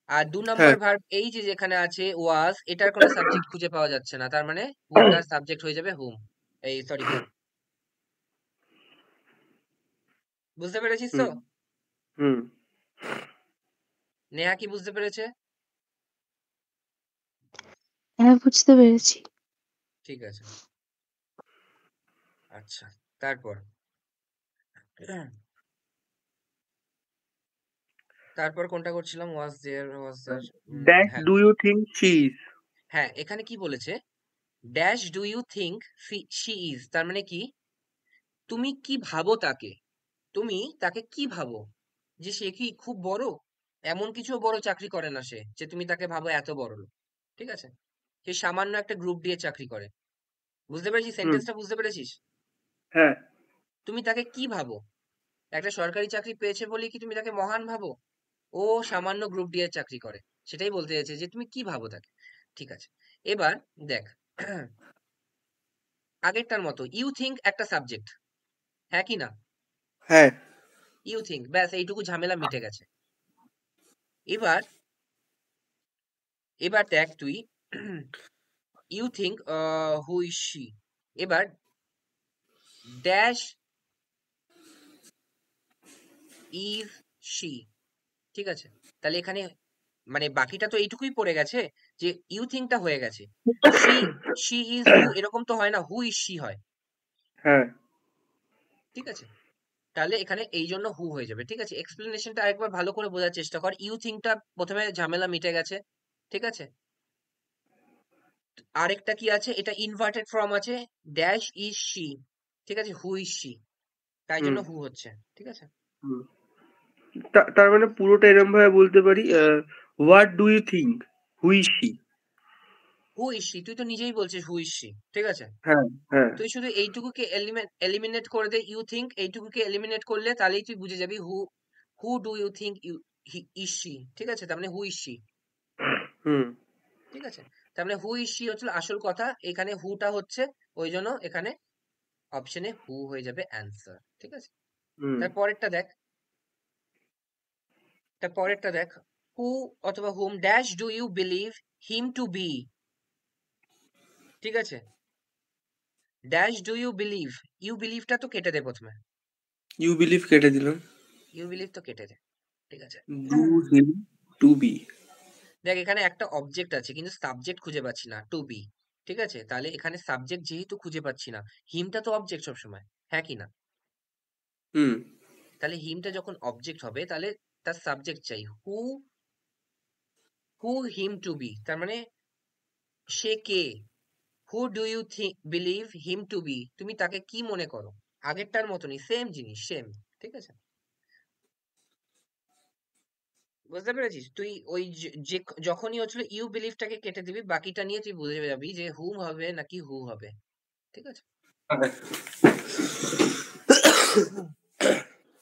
আর ২ নম্বর হ্যাঁ ভার্ব এই যে যেখানে আছে ওয়াজ, এটার কোনো সাবজেক্ট খুঁজে পাওয়া যাচ্ছে না, তার মানে হুটার সাবজেক্ট হয়ে যাবে হুম, এই সরি হু। বুঝতে পেরেছিস তো? হুম হুম নেহা কি বুঝতে পেরেছে? হ্যাঁ, বুঝতে পেরেছি। ঠিক আছে, আচ্ছা। তারপর তারপর কোনটা করছিলাম? Was there, was there. That হ্যাঁ do you think she is. হ্যাঁ, এখানে কি বলেছে? Dash do you think she is, তার মানে কি তুমি কি ভাবো তাকে, তুমি তাকে কি ভাবো, যে সে কি খুব বড়? এমন কিছু বড় চাকরি করে না সে যে তুমি তাকে ভাবো এত বড় লোক, ঠিক আছে? সে সামান্য একটা গ্রুপ দিয়ে চাকরি করে। বুঝতে পেরেছিস? হুম সেন্টেন্সটা বুঝতে পেরেছিস? হ্যাঁ তুমি তাকে কি ভাবো? একটা সরকারি চাকরি পেয়েছে বলেই কি তুমি তাকে মহান ভাবো? ও সামান্য গ্রুপ ডি এর চাকরি করে। সেটাই বলতে চাইছে যে তুমি কি ভাবো তাকে। ঠিক আছে। এবার দেখ আগেরটার মতো ইউ থিঙ্ক একটা সাবজেক্ট, হ্যাঁ কি না? হ্যাঁ ইউ থিঙ্ক, ব্যাস এইটুকু ঝামেলা মিটে গেছে। এবার এবার দেখ তুই you think who is she, এবার ড্যাশ ইজ শি, ঠিক আছে? তাহলে এখানে মানে বাকিটা তো এইটুকুই পড়ে গেছে, যে ইউ থিঙ্কটা হয়ে গেছে। শি শি ইজ হু এরকম তো হয় না, হু ইজ শি হয়, হ্যাঁ ঠিক আছে? তাহলে এখানে এই জন্য হু হয়ে যাবে, ঠিক আছে? এক্সপ্লেনেশনটা আরেকবার ভালো করে বোঝার চেষ্টা কর। ইউ থিঙ্কটা প্রথমে ঝামেলা মিটে গেছে, ঠিক আছে? আরেকটা কি আছে? এটা ইনভার্টেড ফর্ম আছে, ড্যাশ ইজ শি, ঠিক আছে? হু ইজ শি, তাই হুম জন্য হু হচ্ছে, ঠিক আছে? হুম তার মানে পুরোটা এরকম ভাবে বলতে পারি, what do you think who is she. Who is she, তুই তো নিজেই বলছিস হু ইজ শি, ঠিক আছে? হ্যাঁ হ্যাঁ তুই শুধু এইটুকুকে এলিমিনেট করে দে, ইউ থিঙ্ক এইটুকুকে এলিমিনেট করলে তাহলেই তুই বুঝে যাবি who who do you think you is she, ঠিক আছে? তার মানে হু ইজ শি, হুম ঠিক আছে? তার মানে হু ইজ শি হচ্ছে আসল কথা, এখানে হুটা হচ্ছে, ওই জন্য এখানে অপশনে হু হয়ে যাবে অ্যান্সার, ঠিক আছে? হুম তারপরেরটা দেখ, তারপরেরটা দেখ, হু অথবা whom dash do you believe him to be, ঠিক আছে? Dash do you believe, you বিলিভটা তো কেটে দে প্রথমে, ইউ বিলিভ কেটে দিলাম। ইউ বিলিভ তো কেটে দে, ঠিক আছে? Do him to be. দেখ এখানে একটা অবজেক্ট আছে কিন্তু সাবজেক্ট খুঁজে পাচ্ছি না, টু বি, ঠিক আছে? তাহলে এখানে সাবজেক্ট যেহেতু খুঁজে পাচ্ছি না, হিমটা তো অবজেক্ট সবসময়, হ্যাঁ কি না? হুম তাহলে হিমটা যখন অবজেক্ট হবে তাহলে তার সাবজেক্ট চাই, হু হু হিম টু বি, তার মানে সে কে? Who do you believe him to be, তুমি তাকে কি মনে করো? আগেরটার মতনই সেম জিনিস, সেম, ঠিক আছে? বুঝতে পেরেছিস? তুই ওই যে যখনই হচ্ছিল ইউ বিলিভটাকে কেটে দিবি, বাকিটা নিয়ে তুই বুঝে যাবি যে হুম হবে নাকি হু হবে, ঠিক আছে?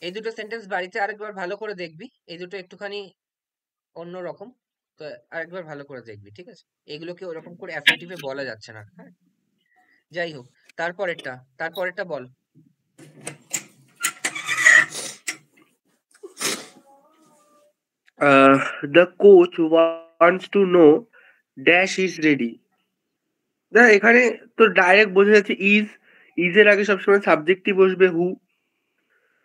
এই দুটো সেন্টেন্স বাড়িতে আরেকবার ভালো করে দেখবি, এই দুটো একটুখানি অন্যরকম, তো আরেকবার ভালো করে দেখবি, ঠিক আছে? এগুলোকে ওরকম করে অ্যাফার্টিভে বলা যাচ্ছে না, হ্যাঁ? যাই হোক, তারপরেরটা, তারপরেরটা বল। The coach was wants to know dash is ready. না এখানে তো ডাইরেক্ট বোঝা যাচ্ছে ইজ এর আগে সবসময় সাবজেক্টই বসবে হু।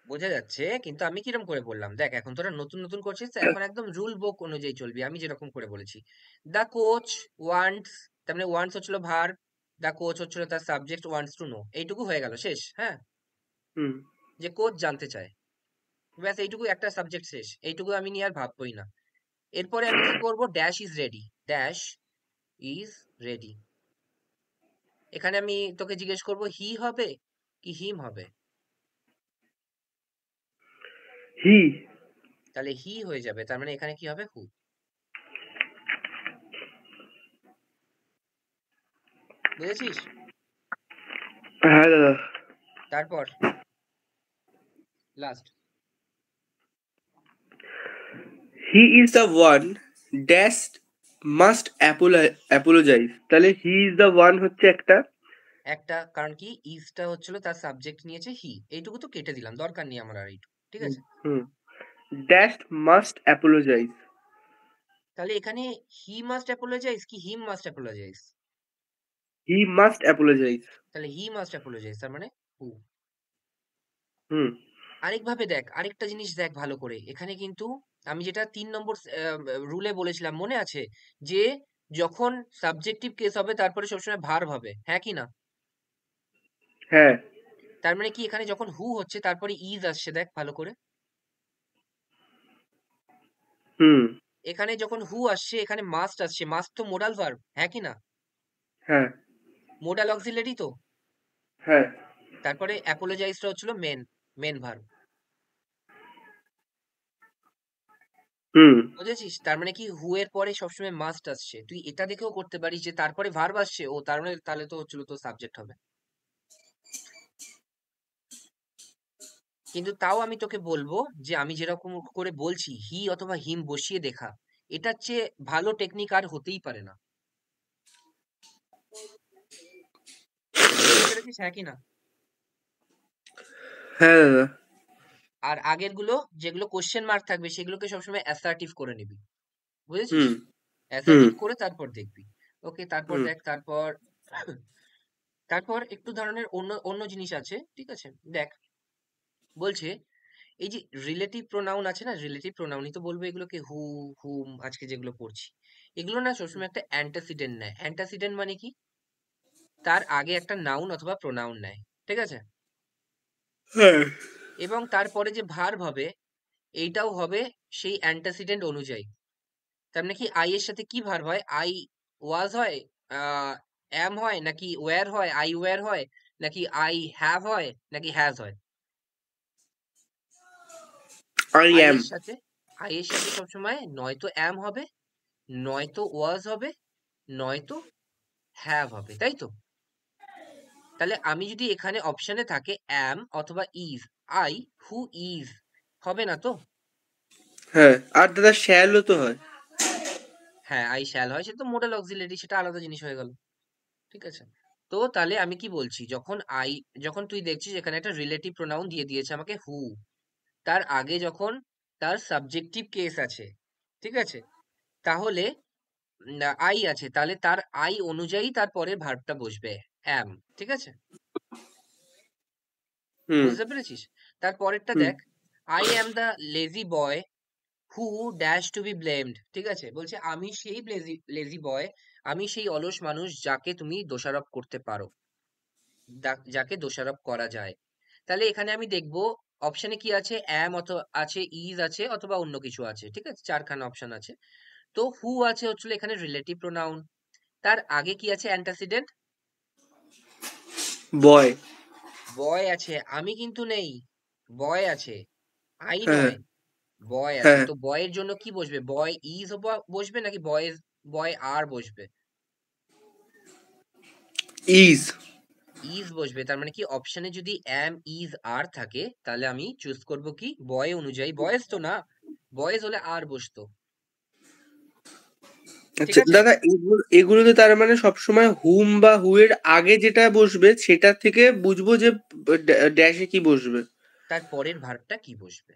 বোঝা যাচ্ছে, কিন্তু আমি কিরকম করে বললাম দেখ, এখন তোরা নতুন নতুন করছিস তো, এখন একদম রুল বুক অনুযায়ী চলবি, আমি যেরকম করে বলেছি। দ্য কোচ ওয়ান্টস, তার মানে ওয়ান্টস হচ্ছিল ভার, দ্য কোচ হচ্ছিল তার সাবজেক্ট, ওয়ান্টস টু নো, এইটুকু হয়ে গেল, শেষ। হ্যাঁ, হুম যে কোচ জানতে চায়, ব্যাস এইটুকু, একটা সাবজেক্ট শেষ, এইটুকু আমি নিয়ে আর ভাববই না। এরপরে আমি কি করব, dash is ready, dash is ready. এখানে আমি তোকে জিজ্ঞেস করব হি হবে কি হিম হবে, হি। তাহলে হি হয়ে যাবে, তার মানে এখানে কি হবে, হু। বুঝেছিস? হ্যাঁ দাদা। তারপর last, he is the one dash must apologise. তাহলে হি ইজ দ্য ওয়ান হচ্ছে একটা। একটা, কারণ কি ইজটা হচ্ছিল তার সাবজেক্ট নিয়েছে হি, এইটুকু তো কেটে দিলাম, দরকার নেই আমার আর এইটুকু, ঠিক আছে। Whom dash must apologise. তাহলে এখানে হি মাস্ট অ্যাপোলোজাইজ কি him must apologise, he must apologise. তাহলে হি মাস্ট অ্যাপোলোজাইজ, তার মানে হু। হুম আরেকভাবে দেখ, আরেকটা জিনিস দেখ ভালো করে, এখানে কিন্তু আমি যেটা 3 নম্বর রুলে বলেছিলাম মনে আছে, যে যখন সাবজেক্টিভ কেস হবে তারপরে সবসময় ভার্ব হবে, হ্যাঁ কি না? হ্যাঁ। তার মানে কি এখানে যখন হু হচ্ছে তারপরে ইজ আসছে, দেখ ভালো করে। হুম এখানে যখন হু আসছে এখানে মাস্ট আসছে, মাস্ট তো মোডাল ভার্ব, হ্যাঁ কি না? হ্যাঁ মোডাল অক্সিলারি তো। হ্যাঁ। তারপরে অ্যাপোলোজাইজটা হচ্ছিল মেন, মেন ভার্ব। হুম বুঝেছিস? তার মানে কি হু এর পরে সবসময় মাস্ট আসছে, তুই এটা দেখেও করতে পারিস যে তারপরে ভার্ব আসছে, ও তার মানে তাহলে তো হচ্ছিল তো সাবজেক্ট হবে। কিন্তু তাও আমি তোকে বলবো যে আমি যেরকম করে বলছি হি অথবা হিম বসিয়ে দেখা, এটার চেয়ে ভালো টেকনিক আর হতেই পারে না। বুঝতে পেরেছিস, হ্যাঁ কি না? হ্যাঁ দাদা। আর আগের গুলো যেগুলো কোশ্চেন মার্ক থাকবে সেগুলোকে সবসময় অ্যাসার্টিভ করে নিবি, বুঝেছিস? হুম হুম অ্যাসার্টিভ করে তারপর দেখবি। ওকে, তারপর হুম দেখ, তারপর তারপর একটু ধরনের অন্য অন্য জিনিস আছে, ঠিক আছে। দেখ, বলছে এই যে রিলেটিভ প্রোনাউন আছে না, রিলেটিভ প্রোনাউনই তো বলবো এগুলোকে, হু, হুম, আজকে যেগুলো পড়ছি, এগুলো না সবসময় একটা অ্যান্টাসিডেন্ট নেয়। অ্যান্টাসিডেন্ট মানে কি, তার আগে একটা নাউন অথবা প্রোনাউন নেয়, ঠিক আছে। হ্যাঁ এবং তারপরে যে ভার্ব হবে এইটাও হবে সেই অ্যান্টাসিডেন্ট অনুযায়ী। তার মানে কি আই এর সাথে কি ভার্ব হয়, আই ওয়াজ হয়, অ্যাম হয়, নাকি ওয়্যার হয়, আই ওয়্যার হয়, নাকি আই হ্যাভ হয়, নাকি হ্যাজ হয়? I I am. এর সাথে, আই এর সাথে সবসময় নয়তো অ্যাম হবে, নয়তো ওয়াজ হবে, নয়তো হ্যাভ হবে, তাই তো? তাহলে আমি যদি এখানে অপশনে থাকে অ্যাম অথবা ইজ, আই হু ইজ, হবে না তো? হ্যাঁ আর দাদা শ্যালও তো হয়। হ্যাঁ, আই শ্যাল হয়, সেটা তো মোডাল অক্সিলারি, সেটা আলাদা জিনিস হয়ে গেল, ঠিক আছে। তো তাহলে আমি কি বলছি, যখন আই, যখন তুই দেখছিস এখানে একটা রিলেটিভ প্রোনাউন দিয়ে দিয়েছে আমাকে হু, তার আগে যখন তার সাবজেক্টিভ কেস আছে, ঠিক আছে, তাহলে আই আছে, তাহলে তার আই অনুযায়ী তার পরের ভার্বটা বসবে অ্যাম, ঠিক আছে। হুম বুঝতে পেরেছিস? তার পরেরটা হুম দেখ, I am the lazy boy who dash to be blamed, ঠিক আছে। বলছে আমি সেই লেজি বয়, আমি সেই অলস মানুষ যাকে তুমি দোষারোপ করতে পারো, যাকে দোষারোপ করা যায়। তাহলে এখানে আমি দেখবো অপশনে কি আছে, অ্যাম অথবা আছে, ইজ আছে, অথবা অন্য কিছু আছে, ঠিক আছে, চারখানা অপশন আছে। তো হু আছে হচ্ছিল এখানে রিলেটিভ প্রোনাউন, তার আগে কি আছে, অ্যান্টাসিডেন্ট, বয়। বয় আছে, আমি কিন্তু নেই, বয় আছে, আই হ্যাঁ নয়, বয় আছে। হ্যাঁ। তো বয়ের জন্য কি বসবে, বয় ইজ বসবে নাকি বয়, বয় আর বসবে? ইজ। ইজ বসবে, তার মানে কি অপশনে যদি অ্যাম ইজ আর থাকে তাহলে আমি চুজ করব কি বয় অনুযায়ী, বয়েজ তো না, বয়েজ হলে আর বসতো, ঠিক আচ্ছা আছে। দাদা এগুলোতে তার মানে সবসময় হুম বা হু এর আগে যেটা বসবে সেটা থেকে বুঝবো যে ড্যাশে কি বসবে। তার পরের ভার্বটা কি বসবে,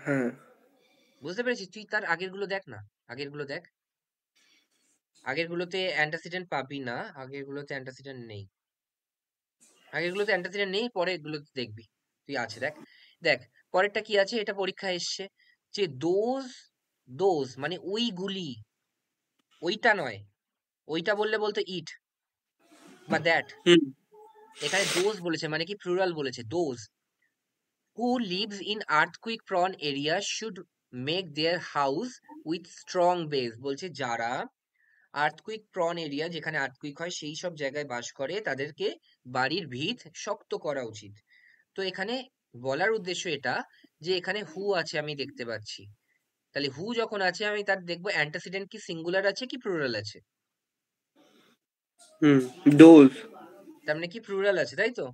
হ্যাঁ বুঝতে পেরেছিস? তুই তার আগের গুলো দেখ না, আগের গুলো দেখ। আগের গুলোতে অ্যান্টাসিডেন্ট পাবি না, আগের গুলোতে অ্যান্টাসিডেন্ট নেই, আগের গুলোতে অ্যান্টাসিডেন্ট নেই, পরের গুলোতে দেখবি তুই আছে। দেখ দেখ পরেরটা কি আছে, এটা পরীক্ষায় এসছে যে দোজ, দোজ মানে ওইগুলি, ওইটা নয়, ওইটা বললে বলতো ইট বা দ্যাট, হুম এখানে দোজ বলেছে মানে কি প্লুরাল বলেছে, those who lives in earthquake prone area should make their house with strong base, বলছে যারা আর্থকুইক প্রন এরিয়া, যেখানে আর্থকুইক হয় সেই সব জায়গায় বাস করে, তাদেরকে বাড়ির ভিত শক্ত করা উচিত। তো এখানে বলার উদ্দেশ্য এটা যে এখানে হু আছে আমি দেখতে পাচ্ছি, তাহলে হু যখন আছে আমি তার দেখবো অ্যান্টাসিডেন্ট কি সিঙ্গুলার আছে কি প্লুরাল আছে, হুম ডোজ। তার মানে কি প্লুরাল আছে, তাই তো?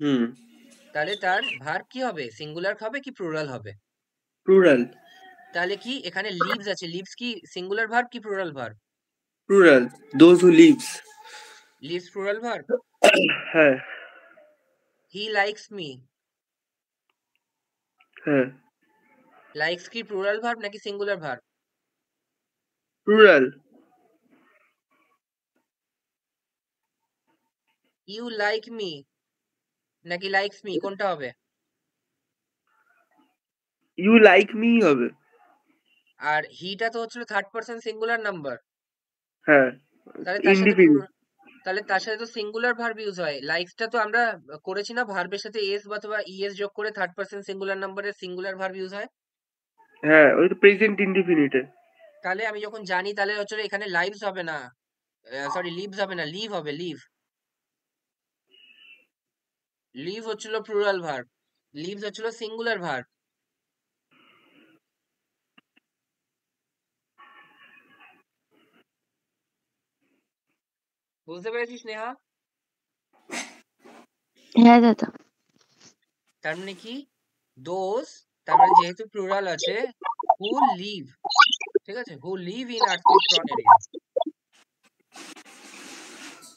হুম তাহলে তার ভার্ব কি হবে, সিঙ্গুলার হবে কি প্লুরাল হবে? প্লুরাল। তাহলে কি এখানে লিভস আছে, লিভস কি সিঙ্গুলার ভার্ব কি plural verb? Plural, those who lives. Lives plural verb. হ্যাঁ হি লাইকস মি, হ্যাঁ লাইকস কি প্লুরাল ভার্ব নাকি singular verb? Plural. You like me নাকি লাইকস মি, কোনটা হবে? ইউ লাইক মি হবে। আর হিটা তো হচ্ছিল থার্ড পারসন সিঙ্গুলার নাম্বার, হ্যাঁ তাহলে তার সাথে ইন্ডিফিনিট। তাহলে তার সাথে তো সিঙ্গুলার ভার্ব ইউজ হয়। লাইকসটা তো আমরা করেছি না, ভার্বের সাথে এস অথবা ইএস যোগ করে থার্ড পারসন সিঙ্গুলার নাম্বারের সিঙ্গুলার ভার্ব ইউজ হয়। হ্যাঁ ওই তো প্রেজেন্ট ইন্ডিফিনিটে। তাহলে আমি যখন জানি তাহলে হচ্ছে এখানে লাইভস হবে না, সরি লিভস হবে না, লিভ হবে, লিভ। লিভ হচ্ছিল প্লুরাল ভার্ব, লিভস হচ্ছিল সিঙ্গুলার ভার্ব। বুঝতে পেরেছিস নেহা? হ্যাঁ দাদা। তার মানে কি দোজ, তার মানে যেহেতু প্লুরাল আছে, হু লিভ, ঠিক আছে, who live in earthquake prone area,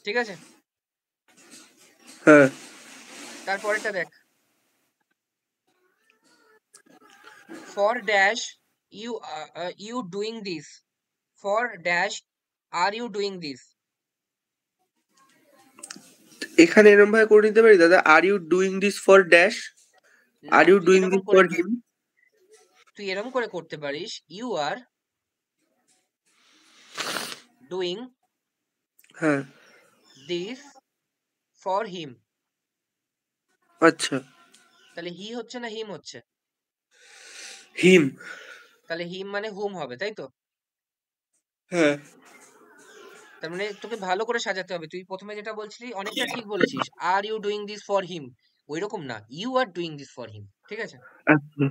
ঠিক আছে। হ্যাঁ তারপরেরটা দেখ, for dash you you doing this, for dash are you doing this. এখানে এরকম ভাবে করে নিতে পারি দাদা, are you doing this for dash, না আর ইউ তুই ডুইং এরকম দিস করে ফর হিম। তুই এরকম করে করতে পারিস, ইউ আর ডুইং হ্যাঁ দিস ফর হিম, আচ্ছা। তাহলে হি হচ্ছে না হিম হচ্ছে? হিম। তাহলে হিম মানে হুম হবে, তাই তো? হ্যাঁ তার মানে তোকে ভালো করে সাজাতে হবে, তুই প্রথমে যেটা বলছিলি অনেকটা ঠিক বলেছিস, are you doing this for him, ওই রকম না, you are doing this for him, ঠিক আছে? আচ্ছা।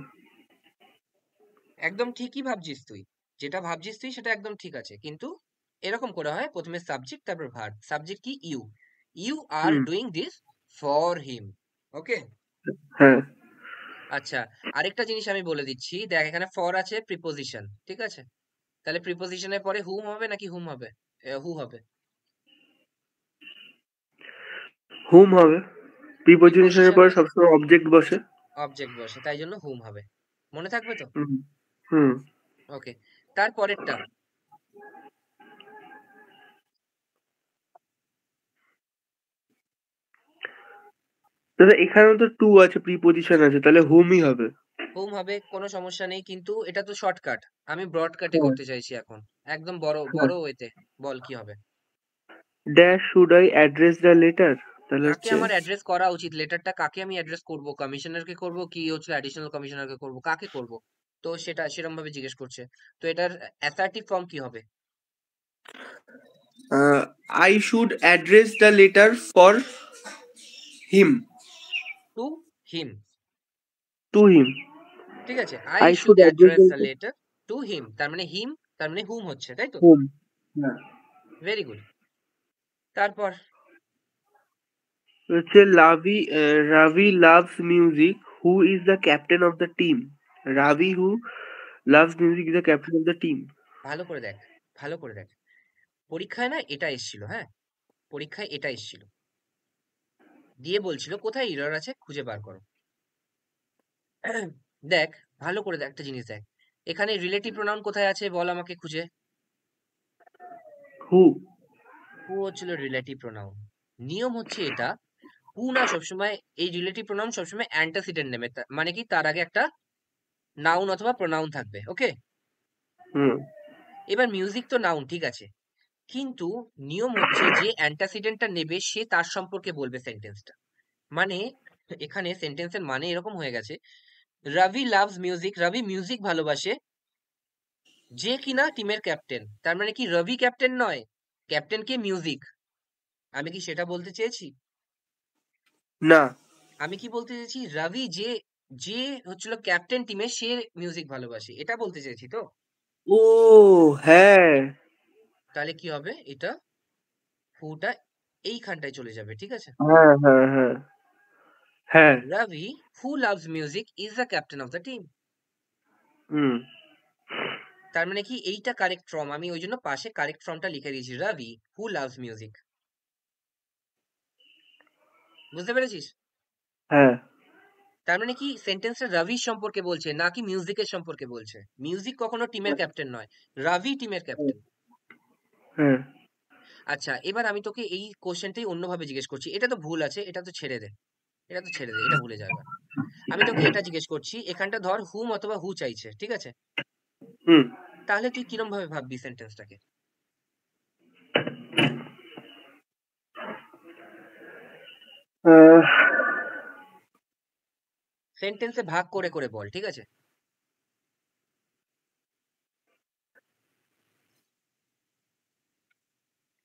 একদম ঠিকই ভাবছিস তুই, যেটা ভাবছিস তুই সেটা একদম ঠিক আছে, কিন্তু এরকম করে হয়, প্রথমে সাবজেক্ট তারপর ভার্ব। সাবজেক্ট কি you, you are whom doing this for him, okay. হ্যাঁ আচ্ছা, আরেকটা জিনিস আমি বলে দিচ্ছি, দেখ এখানে ফর আছে প্রিপোজিশন, ঠিক আছে, তাহলে প্রিপোজিশনের পরে হুম হবে নাকি হুম হবে, হু হবে? হুম হবে। প্রিপোজিশনের পরে প্রিপোজিশনে সবসময় অবজেক্ট বসে। অবজেক্ট বসে, তাই জন্য হুম হবে, মনে থাকবে তো? হুম হুম ওকে, তারপরেরটা, দাদা এখানেও তো টু আছে, প্রিপোজিশন আছে, তাহলে হুমই হবে। হুম হবে, কোনো সমস্যা নেই, কিন্তু এটা তো শর্টকাট, আমি ব্রড কাটে হ্যাঁ করতে চাইছি এখন, একদম বড় হ্যাঁ। বড় ওয়েতে। বল কি হবে? Dash should I address the letter, তাহলে কাকে হচ্ছে আমার অ্যাড্রেস করা উচিত, লেটারটা কাকে আমি অ্যাড্রেস করব, কমিশনারকে করব কি হচ্ছে অ্যাডিশনাল কমিশনারকে করব, কাকে করব? তো সেটা সেরকম ভাবে জিজ্ঞেস করছে, তো এটার অ্যাসার্টিভ ফর্ম কি হবে? I should address the letter for him. Two him, to him. ঠিক আছে, I I should should address address the the letter to him, তার মানে হিম, তার মানে হুম হচ্ছে, তাই তো? হুম। হ্যাঁ ভেরি গুড। তারপর হচ্ছে Ravi loves music, who is the captain of the team. Ravi who loves music is the captain of the team. ভালো করে দেখ, ভালো করে দেখ, পরীক্ষায় না এটা এসেছিল, হ্যাঁ, পরীক্ষায় এটা এসেছিল, দিয়ে বলছিল কোথায় এরর আছে খুঁজে বার করো। দেখ ভালো করে দেখ, একটা জিনিস দেখ, এখানে রিলেটিভ প্রোনাউন কোথায় আছে বল আমাকে খুঁজে। হু। হু হচ্ছিল রিলেটিভ প্রোনাউন। নিয়ম হচ্ছে এটা, হু না সবসময়, এই রিলেটিভ প্রোনাউন সবসময় অ্যান্টাসিডেন্ট নেবে, মানে কি তার আগে একটা নাউন অথবা প্রোনাউন থাকবে। ওকে, হুম। এবার মিউজিক তো নাউন, ঠিক আছে, কিন্তু নিয়ম হচ্ছে যে অ্যান্টাসিডেন্টটা নেবে সে তার সম্পর্কে বলবে সেন্টেন্সটা। মানে এখানে সেন্টেন্সের মানে এরকম হয়ে গেছে, রবি লাভস মিউজিক, রবি মিউজিক ভালোবাসে, যে কিনা টিমের ক্যাপ্টেন। তার মানে কি রবি ক্যাপ্টেন নয়, ক্যাপ্টেন কে মিউজিক। আমি কি সেটা বলতে চেয়েছি? না। আমি কি বলতে চেয়েছি, রবি যে যে হচ্ছিল ক্যাপ্টেন টিমে সে মিউজিক ভালোবাসে, এটা বলতে চেয়েছি তো। ও হ্যাঁ। তাহলে কি হবে, এটা হুটা এইখানটায় চলে যাবে, ঠিক আছে। হ্যাঁ হ্যাঁ হ্যাঁ হ্যাঁ। Robi who loves music is the captain of the team. হুম। তার মানে কি এইটা কারেক্ট ফর্ম, আমি ওই জন্য পাশে কারেক্ট ফর্মটা লিখে দিয়েছি, রবি হু লাভস মিউজিক। বুঝতে পেরেছিস? হ্যাঁ তার মানে কি সেন্টেন্সটা রবির সম্পর্কে বলছে, নাকি মিউজিকের সম্পর্কে বলছে। মিউজিক কখনো টিমের ক্যাপ্টেন নয়, রবি টিমের ক্যাপ্টেন। হ্যাঁ। আচ্ছা, এবার আমি তোকে এই কোশ্চেনটাই অন্যভাবে জিজ্ঞেস করছি, এটা তো ভুল আছে, এটা তো ছেড়ে দে, এটা তো ছেড়ে দে, এটা ভুলে যাবে। আমি তোকে এটা জিজ্ঞেস করছি, এখানটা ধর হুম অথবা হু চাইছে, ঠিক আছে, হুম। তাহলে তুই কিরম ভাবে ভাববি সেন্টেন্সটাকে? আহ, সেন্টেন্সে ভাগ করে করে বল, ঠিক আছে।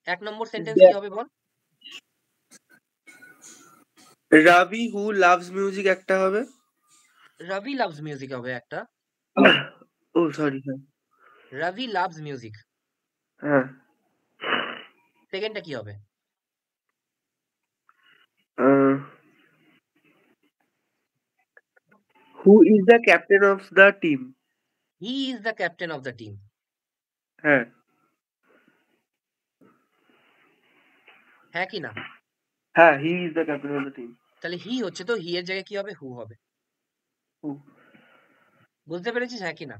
এক নম্বর সেন্টেন্স কি হবে বল? রাবি হু লাভস মিউজিক একটা হবে। রবি লাভস মিউজিক হবে একটা। ও সরি। হ্যাঁ। রবি লাভস মিউজিক। হ্যাঁ। সেকেন্ডটা কি হবে? হু is the captain of the team. He is the captain of the team. হ্যাঁ। হ্যাঁ কি না? হ্যাঁ হি is the captain of the team. তাহলে হি হচ্ছে, তো হি এর জায়গায় কি হবে, হু হবে। হু। বুঝতে পেরেছিস, হ্যাঁ কি না?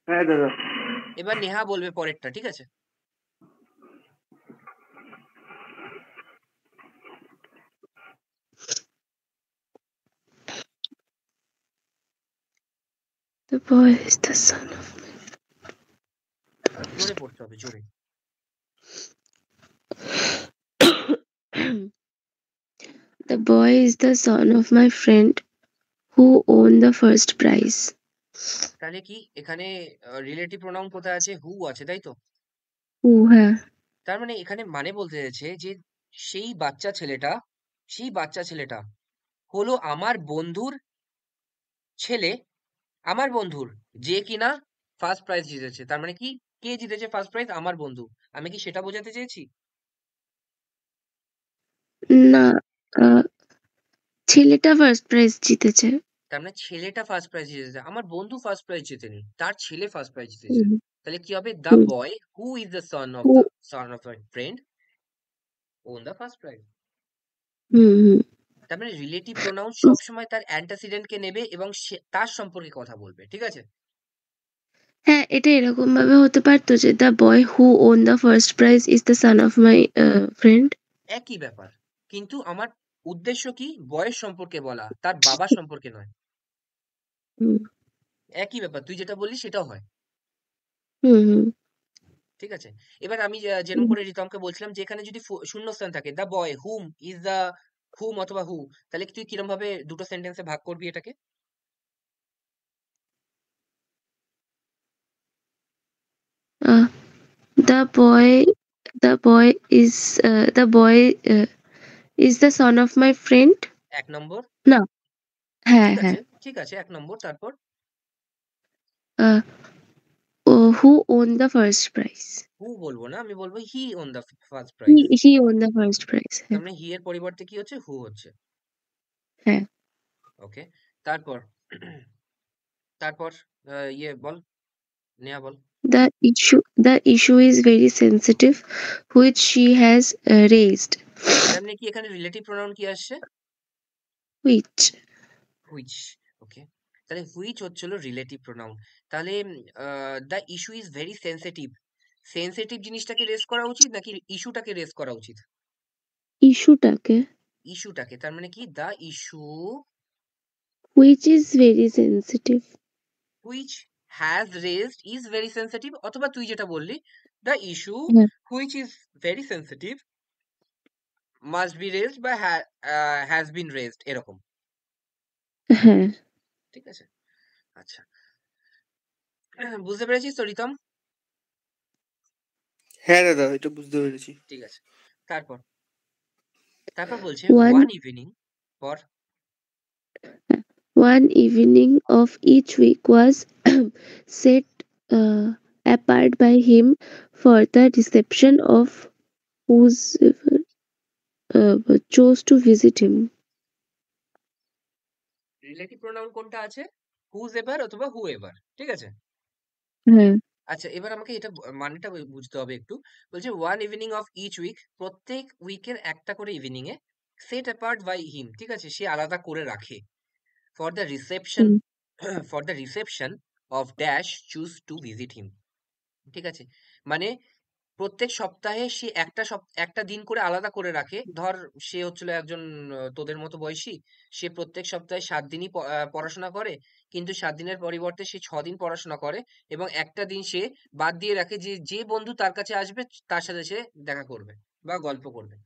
হ্যাঁ দাদা। এবার নেহা বলবে পরেরটা, ঠিক আছে। The boy is the son of জোরে পড়তে হবে, জোরে। The boy is the son of my friend who won the first prize. তাহলে কি এখানে রিলেটিভ প্রোনাউন কোথায় আছে, হু আছে, তাই তো। Who হ্যাঁ। তার মানে এখানে মানে বলতে চাইছে যে সেই বাচ্চা ছেলেটা, সেই বাচ্চা ছেলেটা হলো আমার বন্ধুর ছেলে, আমার বন্ধুর, যে কিনা ফার্স্ট প্রাইজ জিতেছে। তার মানে কি, কে জিতেছে ফার্স্ট প্রাইজ, আমার বন্ধু। আমি কি সেটা বোঝাতে চেয়েছি? না, ছেলেটা ফার্স্ট প্রাইজ জিতেছে। তার মানে ছেলেটা ফার্স্ট প্রাইজ জিতেছে, আমার বন্ধু ফার্স্ট প্রাইজ জিতেনি, তার ছেলে ফার্স্ট প্রাইজ জিতেছে। হুম, তাহলে কি হবে, the hmm, boy who is the who son of my friend won the first prize. হুম, হুম। তার মানে রিলেটিভ প্রোনাউন সবসময় তার অ্যান্টাসিডেন্ট কে নেবে এবং তার সম্পর্কে কথা বলবে, ঠিক আছে। হ্যাঁ, এটা এরকম ভাবে হতে পারতো যে the boy who won the first prize is the son of my friend. একই ব্যাপার, কিন্তু আমার উদ্দেশ্য কি, বয়স সম্পর্কে বলা, তার বাবা সম্পর্কে নয়। হুম, একই ব্যাপার, তুই যেটা বললি সেটাও হয়, হুম, হুম, ঠিক আছে। এবার আমি যেরকম হুম। করে রিতমকে বলছিলাম যে এখানে যদি শূন্যস্থান থাকে, the boy whom is the whom অথবা হু, তাহলে তুই কিরম ভাবে দুটো সেন্টেন্সে ভাগ করবি এটাকে? আহ, the boy the boy is the son of my friend. এক নম্বর। না, হ্যাঁ ঠিক হ্যাঁ। আছে, ঠিক আছে, এক নম্বর। তারপর আহ, who won the first prize. হু বলবো না, আমি বলবো he won the first he prize. he won the first prize. তার হ্যাঁ, মানে হি এর পরিবর্তে কি হচ্ছে, হু হচ্ছে। হ্যাঁ। ওকে, তারপর তারপর ইয়ে বল, নেহা বল। The issue is very sensitive, which she has raised. তার মানে কি এখানে রিলেটিভ প্রোনাউন কি আসছে, Which হুইচ। ওকে, তাহলে হুইচ হচ্ছিল রিলেটিভ প্রোনাউন। তাহলে the issue is very sensitive, sensitive জিনিসটাকে রেজ করা উচিত নাকি ইস্যুটাকে রেজ করা উচিত? ইস্যুটাকে, ইস্যুটাকে, তার মানে কি the issue which is very sensitive. Which has raised is very sensitive, অথবা তুই যেটা বললি দ্য ইস্যু হ্যাঁ, which is very sensitive must be raised বা হ্যাজ বিন রেজড, এরকম। হ্যাঁ। ঠিক আছে, আচ্ছা। বুঝতে পেরেছিস তো রিতম? হ্যাঁ দাদা, এটা বুঝতে পেরেছি। ঠিক আছে, তারপর তারপর বলছে One ওয়ান ইভিনিং পর one evening of each week was set apart by him for the reception of whosoever chose to visit him. Relative pronoun কোনটা আছে? হুজ এভার অথবা হু এভার, ঠিক আছে। হ্যাঁ, আচ্ছা, এবার আমাকে এটা মানেটা বুঝতে হবে একটু। বলছে one evening of each week, প্রত্যেক উইকের একটা করে ইভিনিং এ সেট অ্যাপার্ট বাই হিম, ঠিক আছে, সে আলাদা করে রাখে for the reception hmm, for the reception of dash choose to visit him, ঠিক আছে। মানে প্রত্যেক সপ্তাহে সে একটা দিন করে আলাদা করে রাখে। ধর সে হচ্ছিল একজন তোদের মতো বয়সী, সে প্রত্যেক সপ্তাহে 7 দিনই পড়াশোনা করে, কিন্তু 7 দিনের পরিবর্তে সে 6 দিন পড়াশোনা করে, এবং একটা দিন সে বাদ দিয়ে রাখে যে যে বন্ধু তার কাছে আসবে তার সাথে সে দেখা করবে বা গল্প করবে।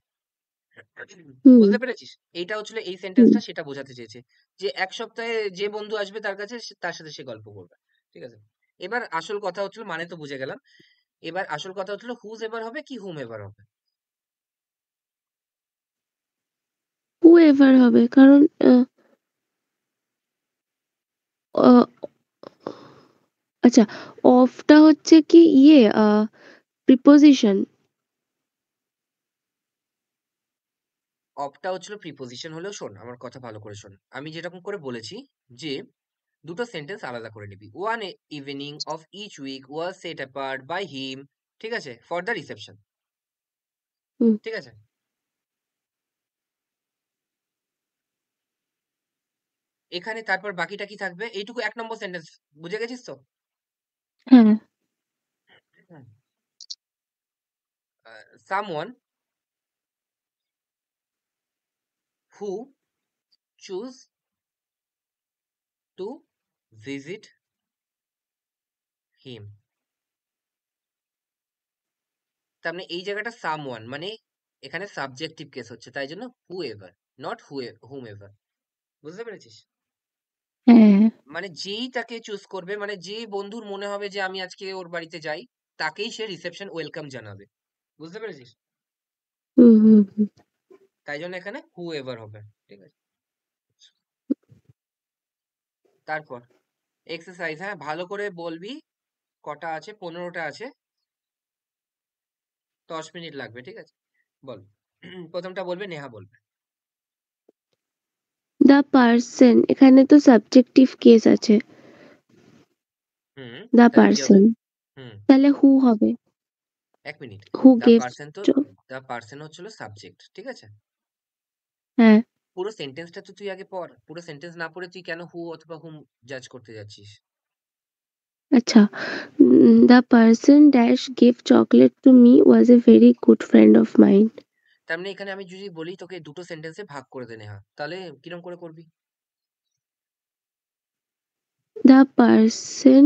হুম, বুঝতে পেরেছিস? এইটা হচ্ছিল এই হুম। সেন্টেন্সটা সেটা বোঝাতে চেয়েছে, যে এক সপ্তাহে যে বন্ধু আসবে তার কাছে তার সাথে সে গল্প করবে, ঠিক আছে। এবার আসল কথা হচ্ছিল, মানে তো বুঝে গেলাম, এবার আসল কথা হচ্ছিল হুজ এভার হবে কি হুম এভার হবে? whoever হবে, কারণ আহ, আচ্ছা, অফটা হচ্ছে কি প্রিপোজিশন। অফটা হচ্ছিল প্রিপোজিশন হলেও, শোন আমার কথা ভালো করে শোন, আমি যেরকম করে বলেছি যে দুটো সেন্টেন্স আলাদা করে নিবি। One evening of each week was set apart by him, ঠিক আছে, ফর দ্য রিসেপশন, হুম, ঠিক আছে। এখানে তারপর বাকিটা কি থাকবে? এইটুকু 1 নম্বর সেন্টেন্স, বুঝে গেছিস তো? হ্যাঁ, someone who choose to visit হিম, তার মানে এই জায়গাটা সামওয়ান মানে এখানে সাবজেক্টিভ কেস হচ্ছে, তাই জন্য হু এভার, নট হুম এভার। বুঝতে পেরেছিস? হ্যাঁ, মানে যেই তাকে চুজ করবে, মানে যে বন্ধুর মনে হবে যে আমি আজকে ওর বাড়িতে যাই, তাকেই সে রিসেপশন ওয়েলকাম জানাবে। বুঝতে পেরেছিস? হুম, হুম, হুম। তাই জন্য এখানে হু এভার হবে, ঠিক আছে। তারপর এক্সারসাইজ, হ্যাঁ ভালো করে বলবি। কটা আছে? 15টা আছে, 10 মিনিট লাগবে, ঠিক আছে। বল। প্রথমটা বলবে, নেহা বলবে। দ্য পার্সন, এখানে তো সাবজেক্টিভ কেস আছে। হুম, দ্য তাহলে কি হবে? পার্সন, হুম, তাহলে হু হবে। 1 মিনিট। হু দা গেভ। পার্সন তো, দা পার্সন হচ্ছিল সাবজেক্ট, ঠিক আছে। হ্যাঁ, পুরো সেন্টেন্সটা তো তুই আগে পড়, পুরো সেন্টেন্স না পড়ে তুই কেন হু অথবা হুম জাজ করতে যাচ্ছিস? আচ্ছা। The person dash give chocolate to me was a very good friend of mine. তার মানে এখানে আমি যদি বলি তোকে দুটো সেন্টেন্সে ভাগ করে দে নেহা, তাহলে কিরম করে করবি? The person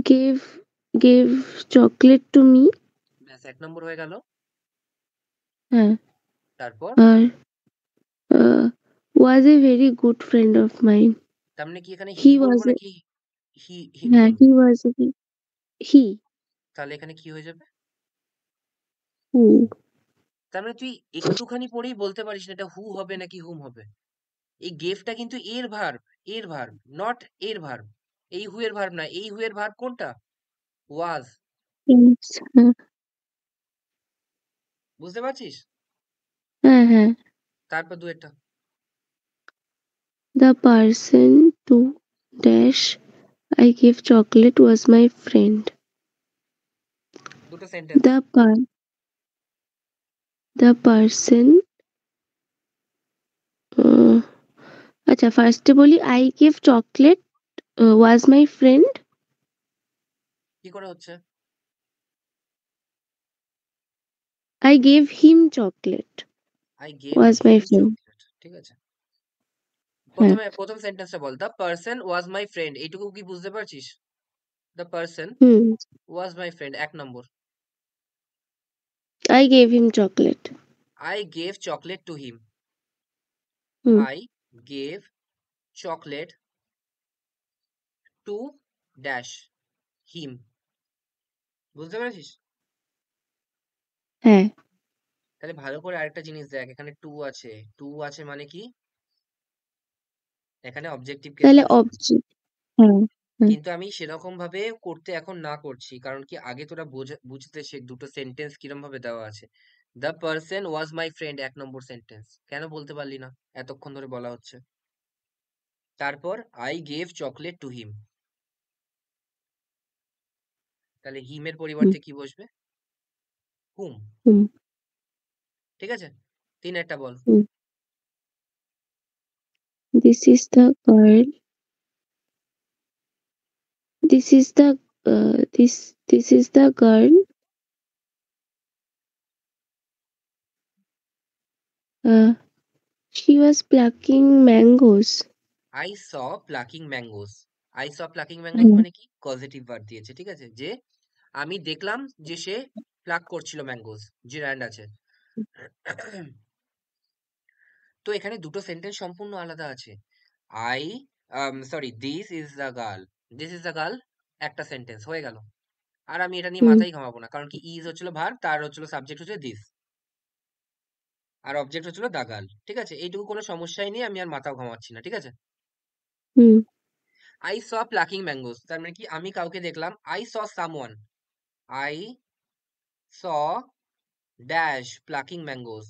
gave gave chocolate to me. ব্যাস 1 নম্বর হয়ে গেল। হ্যাঁ, তারপর আর was a very good friend of mine. তার মানে কি এখানে হি হি বলবো ওয়াজ এ, নাকি হিম হ্যাঁ, বলবো? হি ওয়াজ এ, হি, তাহলে এখানে কি হয়ে যাবে? হু। হু। তার মানে তুই একটুখানি পরেই বলতে পারিস না এটা হু হবে নাকি হুম হবে। এই গেভটা কিন্তু এর ভার্ব, নট এর ভার্ব। এই হু এর ভার্ব না, এই হু এর ভার্ব কোনটা? ওয়াজ। হ্যাঁ, বুঝতে পারছিস? হ্যাঁ, হ্যাঁ। তারপর দু একটা the person to dash I gave chocolate was my friend. দুটো sentence. The per the person uh, আচ্ছা, ফার্স্টে বলি I give chocolate was my friend. কি করে হচ্ছে? I gave him chocolate I gave was my him friend. Chocolate, ঠিক আছে। হ্যাঁ। প্রথম সেন্টেন্সটা বল, the person was my friend, এইটুকু কি বুঝতে পারছিস? The person hmm. Was my friend, 1 number. I gave him chocolate. I gave chocolate to him. হুম। I gave chocolate to dash him. বুঝতে পেরেছিস? হ্যাঁ। তাহলে ভালো করে আরেকটা জিনিস দেখ, এখানে টু আছে। টু আছে মানে কি? এখানে অবজেক্টিভ কেস তাহলে বসবে। অবজেক্ট। হ্যাঁ। হ্যাঁ। কিন্তু আমি সেরকম ভাবে করতে এখন না করছি, কারণ কি আগে তোরা বুঝতে সে দুটো সেন্টেন্স কিরম ভাবে দেওয়া আছে। The person was my friend 1 number sentence, কেন বলতে পারলি না? এতক্ষণ ধরে বলা হচ্ছে। তারপর আই গেভ চকলেট টু হিম, তাহলে হিমের হুম। পরিবর্তে কি বসবে? হুম। হুম। ঠিক আছে, 3 একটা বল। হুম। This is the girl. This is the this is the girl she was plucking mangoes. I saw plucking mangoes. I saw plucking mangoes hmm. মানে কি? পজিটিভ ভার্ব দিয়েছে, ঠিক আছে, যে আমি দেখলাম যে সে প্লাক করছিল ম্যাঙ্গোস, জিরান্ড আছে। তো এখানে দুটো সেন্টেন্স সম্পূর্ণ আলাদা আছে। I sorry, this is the girl, this is the girl একটা সেন্টেন্স হয়ে গেল। আর আমি এটা নিয়ে হুম। মাথায় ঘামাবো না, কারণ কি ইজ হচ্ছিল ভার্ব, তার হচ্ছিল সাবজেক্ট হচ্ছে দিস, আর অবজেক্ট হচ্ছিল দ্য গার্ল। ঠিক আছে, এইটুকু কোনো সমস্যাই নেই, আমি আর মাথাও ঘামাচ্ছি না, ঠিক আছে। হুম। আই স প্লাকিং ম্যাঙ্গোস, তার মানে কি আমি কাউকে দেখলাম। I saw someone, I saw dash plucking mangoes.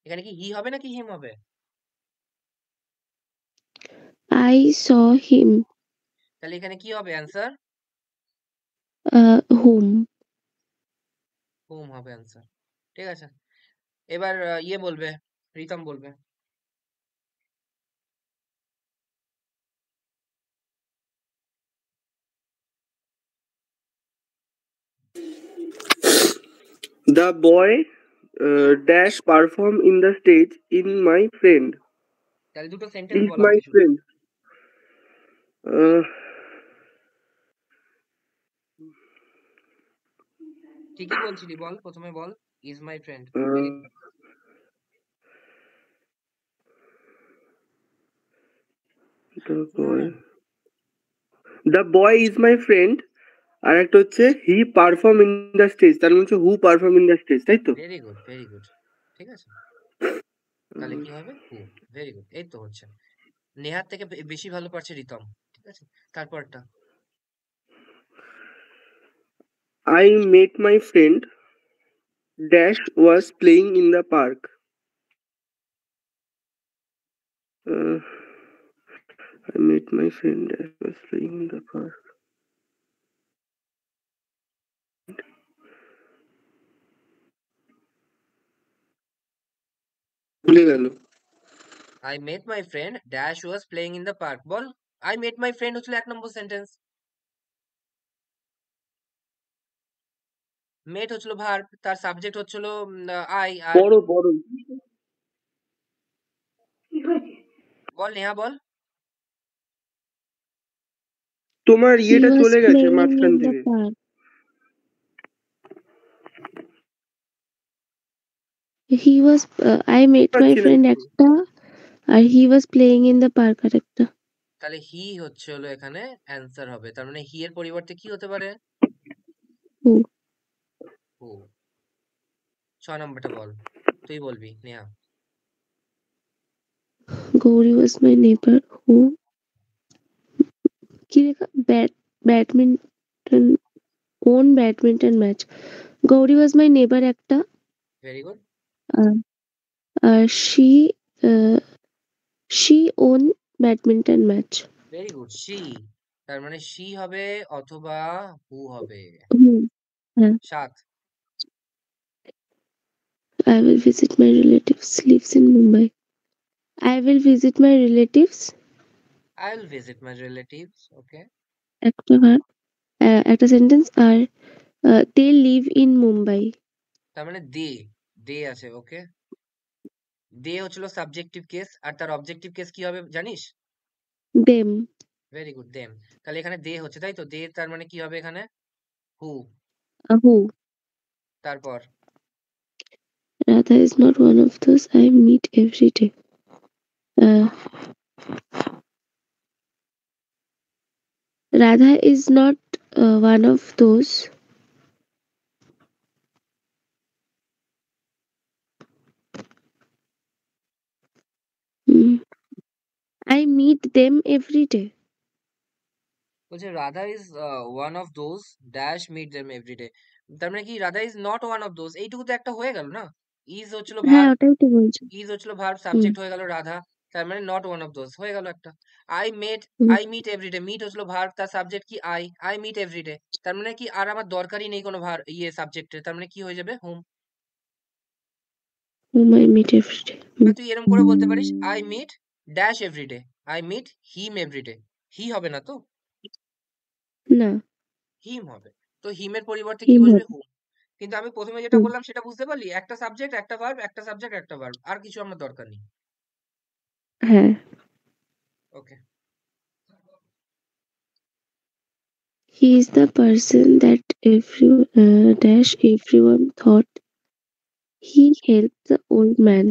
এখানে কি হি হবে নাকি হিম হবে? I saw him. তাহলে এখানে কি হবে অ্যান্সার? Whom. হুম হবে অ্যান্সার। ঠিক আছে, এবার ইয়ে বলবে, রিতম বলবে। The boy dash perform in the stage in my friend. তাহলে দুটো সেন্টেন্স Is বল my আমাকে শুধু। friend. Uh, কি কি বলছিলি বল, প্রথমে বল। Is my friend, very uh, good. the boy. The boy is my friend. আর একটা হচ্ছে he perform in the stage, তার মানে হচ্ছে who perform in the stage, তাই তো? Very good, very good. ঠিক আছে, তাহলে কি হবে? হু। ভেরি গুড, এই তো হচ্ছে। নেহার থেকে বেশি ভালো পারছে রিতম। ঠিক আছে, তারপরটা। I met my friend dash was playing in the park. Uh, I met my friend dash was playing in the park. ভুলে গেল। I met my friend dash was playing in the park, ball. I met my friend হচ্ছিল 1 নম্বর সেন্টেন্স। মেট হচ্ছিল ভার্ব, তার সাবজেক্ট হচ্ছিল আই, আর বড় বড় বল নেহা বল। তোমার He ইয়েটা was চলে গেছে playing মাঝখান in the থেকে। park. I met my পাচ্ছি না friend কিছু। একটা, আর he was playing in the park আর একটা। তাহলে হি হচ্ছে হলো এখানে অ্যান্সার হবে, তার মানে হি এর পরিবর্তে কি হতে পারে? Who. হু। 6 নম্বরটা বল, তুই বলবি Neha. Gauri was my neighbor who. কি লেখা? Badminton won badminton match. Gauri was my neighbor একটা, ভেরি গুড, আর she own badminton match. Very good. She, তার মানে শি হবে অথবা হু হবে। হুম। হ্যাঁ। 7। I will visit my relatives lives in Mumbai. I will visit my relatives. I'll visit my relatives. Okay. একটা ভার একটা সেন্টেন্স আর they live in Mumbai. তার মানে দে আছে। ওকে, দে হচ্ছিল সাবজেক্টিভ কেস, আর তার অবজেক্টিভ কেস কি হবে জানিস? Them. Very good, them. তাহলে এখানে দে হচ্ছে, তাই তো? দে তার মানে কি হবে এখানে? হু। Who? তারপর Radha is not one of those I meet every day. Uh, Radha is not one of those mm, I meet them every day. বলছে Radha is one of those dash meet them everyday. তার মানে কি Radha is not one of those, এইটুকু তো একটা হয়ে গেল না? ইজ হচ্ছিল হ্যাঁ, ভার্ব, ওটাই তো বলছি। ইজ হচ্ছিল ভার্ব, হুম, সাবজেক্ট হয়ে গেল রাধা, তার মানে নট ওয়ান অফ দোজ হয়ে গেল একটা। I met, hmm, I meet everyday, meet হচ্ছিল ভার্ব, তার সাবজেক্ট কি আই, আই মিট এভরিডে। তার মানে কি আর আমার দরকারই নেই কোনো ভার ইয়ে সাবজেক্টের, তার মানে কি হয়ে যাবে? হুম। whom I meet every day. বা তুই এরকম করে বলতে পারিস I meet dash everyday, I meet him everyday. He হবে না তো, না, হিম হবে। তো হিমের পরিবর্তে কি him বসবে? হবে। হুম। কিন্তু আমি প্রথমে যেটা হুম, বললাম সেটা বুঝতে পারলি? একটা সাবজেক্ট একটা ভার্ব, একটা সাবজেক্ট একটা ভার্ব, আর কিছু আমার দরকার নেই। হ্যাঁ। ওকে। He is the person that dash everyone thought he helped the old man.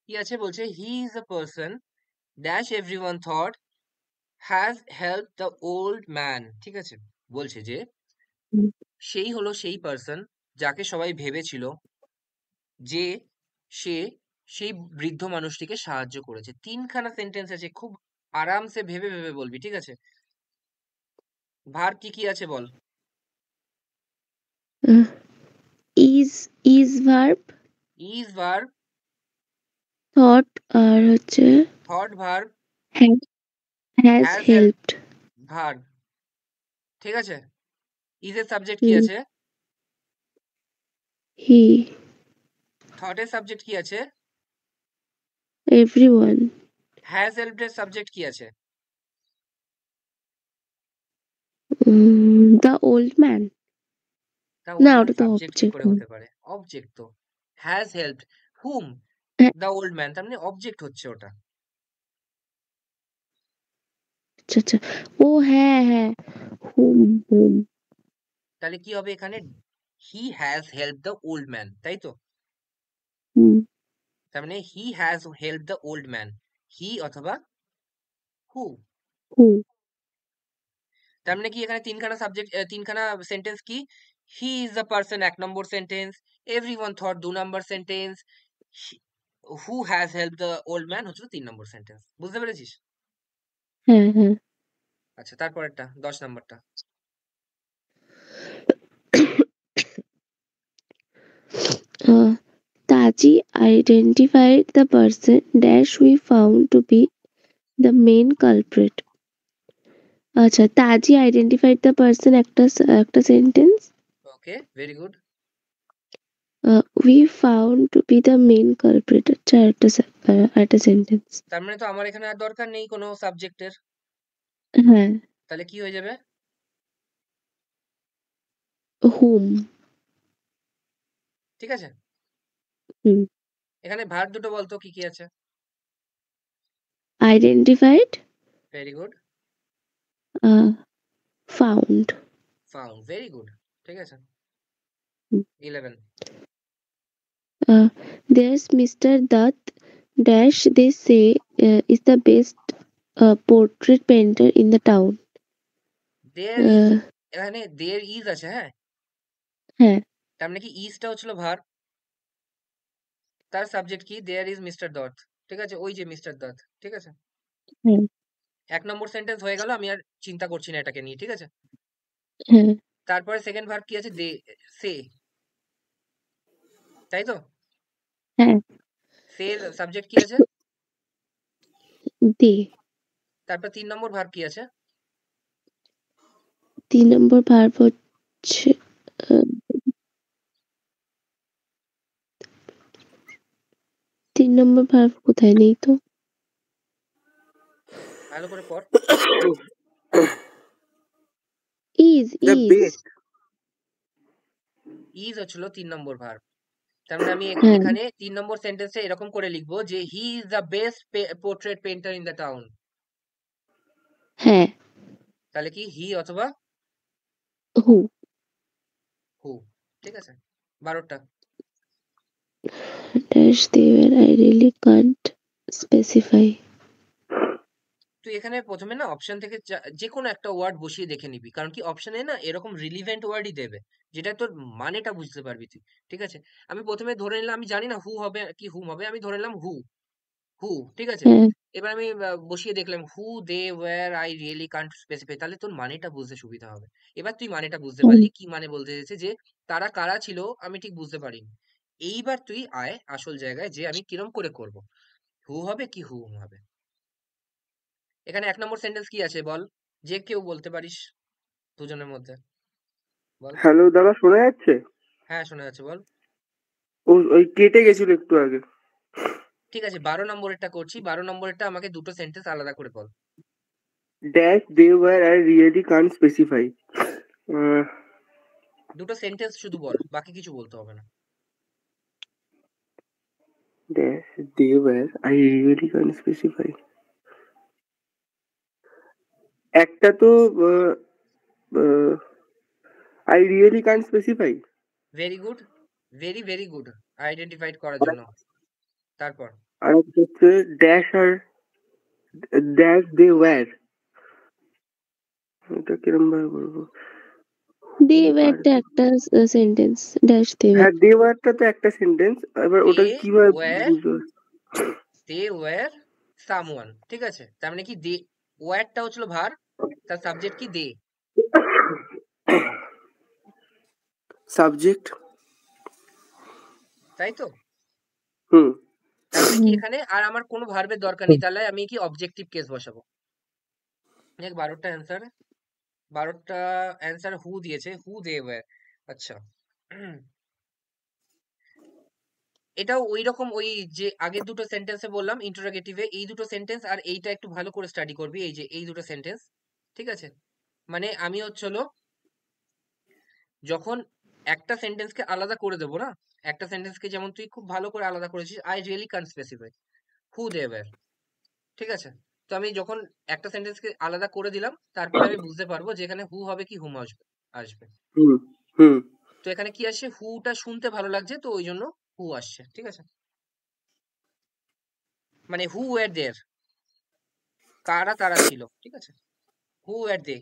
কি আছে? বলছে he is a person dash everyone thought has help the old man. ঠিক আছে, বলছে যে হুম, সেই হলো সেই পার্সন যাকে সবাই ভেবেছিল যে সে সেই বৃদ্ধ মানুষটিকে সাহায্য করেছে। তিনখানা সেন্টেন্স আছে, খুব আরামসে ভেবে ভেবে বলবি, ঠিক আছে? ভার্ব কি কি আছে বল? আহ, is verb, is verb, thought আর হচ্ছে thought verb, has has has help helped. Verb. ঠিক আছে, ইজ এর সাবজেক্ট কি হুম, আছে? he, থটের সাবজেক্ট কি আছে? everyone. হ্যাজ হেল্পড এর সাবজেক্ট কি আছে? The old man. দ্য না, ওল্ড ম্যান ওটা তো সাবজেক্ট কি অবজেক্ট। করে হতে পারে? অবজেক্ট তো। Has helped hmm? The old man, তার মানে অবজেক্ট হচ্ছে ওটা। আচ্ছা আচ্ছা। ও হ্যাঁ হ্যাঁ, হুম হুম। তাহলে কি হবে এখানে? He has help the old man, তাই তো? হুম, তার মানে he has help the old man, he অথবা হু। হুম, তার মানে কি এখানে তিনখানা সাবজেক্ট, তিনখানা সেন্টেন্স কি? হি ইজ দ্য পার্সন এক number sentence, everyone thought ২ number sentence, who has help the old man হচ্ছে ৩ নম্বর সেন্টেন্স। বুঝতে পেরেছিস? হ্যাঁ হ্যাঁ। আচ্ছা, তারপরেরটা ১০ নম্বরটা। Taji identified the person dash we found to be the main culprit. আচ্ছা, Taji identified the person একটা sentence, okay, very good. we found to be the main culprit আচ্ছা একটা সেন্টেন্স। তার মানে তো আমার এখানে আর দরকার নেই কোনো সাবজেক্টের, হ্যাঁ, তাহলে কি হয়ে যাবে? whom. ঠিক আছে, হুম, এখানে ভার্ব দুটো বলতো কি কি আছে? identified, very good, found. Found, very good. ঠিক আছে, হুম, 11। there's Mr. Dutt dash they say is the best portrait painter in the town. There is, ah, এখানে দেয়ার ইজ আছে, হ্যাঁ? হ্যাঁ, তার মানে কি ইজটা হচ্ছিল ভার্ব, তার সাবজেক্ট কি? There is mister Dutta. ঠিক আছে, ওই যে মিস্টার দত্ত। ঠিক আছে, হ্যাঁ, এক নম্বর সেন্টেন্স হয়ে গেল, আমি আর চিন্তা করছি না এটাকে নিয়ে। ঠিক আছে, হ্যাঁ, তারপরে সেকেন্ড ভার্ব কি আছে? দে, সে, তাই তো? হ্যাঁ, সে সাবজেক্ট কি আছে? they. তারপর ৩ নম্বর ভার্ব কি আছে? 3 নম্বর ভার্ব তিন নম্বর ভার্ব কোথায় নেই তো? ভালো করে পড়। Is the is best. Is হচ্ছিল 3 নম্বর ভার্ব। তার মানে আমি হ্যাঁ এখানে 3 নম্বর সেন্টেন্সে এরকম করে লিখবো যে হি is the best portrait painter in the town. হ্যাঁ তাহলে কি হি অথবা হু হু। ঠিক আছে, 12টা। dash they were I really can't specify. তুই এখানে প্রথমে না অপশন থেকে যে কোনো একটা ওয়ার্ড বসিয়ে দেখে নিবি, কারণ কি অপশনে না এরকম রিলিভেন্ট ওয়ার্ডই দেবে যেটা তোর মানেটা বুঝতে পারবি তুই। ঠিক আছে, আমি প্রথমে ধরে নিলাম, আমি জানি না হু হবে কি হুম হবে, আমি ধরে নিলাম হু হু। ঠিক আছে, হ্যাঁ এবার আমি বসিয়ে দেখলাম who they were I really can't specify, তাহলে তোর মানেটা বুঝতে সুবিধা হবে। এবার তুই মানেটা বুঝতে পারলি, কি মানে বলতে চাইছে যে তারা কারা ছিল আমি ঠিক বুঝতে পারিনি। এইবার তুই আয় আসল জায়গায় যে আমি কিরম করে করব, হু হবে কি হুম হবে। এখানে 1 নম্বর সেন্টেন্স কি আছে বল, যে কেউ বলতে পারিস দুজনের মধ্যে, বল। হ্যালো দাদা, শোনা যাচ্ছে? হ্যাঁ শোনা যাচ্ছে, বল। ওই কেটে গেছিল একটু আগে। ঠিক আছে, 12 নম্বরেরটা করছি। 12 নম্বরেরটা আমাকে দুটো সেন্টেন্স আলাদা করে বল। Dash they were I really can't specify. দুটো সেন্টেন্স শুধু বল, বাকি কিছু বলতে হবে না। Dash they were I really can't specify. একটা তো I really can't specify. Very good, very very good, identified করার জন্য। তারপর আর একটা হচ্ছে ড্যাশ আর ড্যাশ দে ওয়্যার। এটা কিরম ভাবে বলবো? they were টা একটা সেন্টেন্স, dash they were হ্যাঁ, দে ওয়্যারটা তো একটা সেন্টেন্স, এবার দে ওটা কিভাবে ওয়্যার বুঝতে পারছি? They were someone. ঠিক আছে, তার মানে কি দে ওয়্যারটা হচ্ছিল ভার, তার সাবজেক্ট কি দে, সাবজেক্ট। তাই তো? হুম। তার মানে কি এখানে আর আমার কোনো ভার্বের দরকার নেই, তাহলে আমি কি অবজেক্টিভ কেস বসাবো। দেখ 12টা অ্যান্সার, 12টা অ্যান্সার হু দিয়েছে, হু দে ওয়্যার। আচ্ছা, এটাও ওই রকম, ওই যে আগের দুটো সেন্টেন্সে বললাম ইন্টারোগেটিভে, এই দুটো সেন্টেন্স আর এইটা একটু ভালো করে স্টাডি করবি, এই যে এই দুটো সেন্টেন্স। ঠিক আছে, মানে আমি হচ্ছিল যখন একটা সেন্টেন্সকে আলাদা করে দেবো না, একটা সেন্টেন্সকে যেমন তুই খুব ভালো করে আলাদা করেছিস, I really can't specify, who they were. ঠিক আছে, তো আমি যখন একটা সেন্টেন্সকে আলাদা করে দিলাম, তারপরে আমি বুঝতে পারবো যে এখানে হু হবে কি হুম আসবে আসবে। হুম। হুম। তো এখানে কি আসছে, হুটা শুনতে ভালো লাগছে তো ওই জন্য হু আসছে। ঠিক আছে, মানে হু ওয়্যার দেয়ার, কারা তারা ছিল। ঠিক আছে, হু ওয়্যার দে।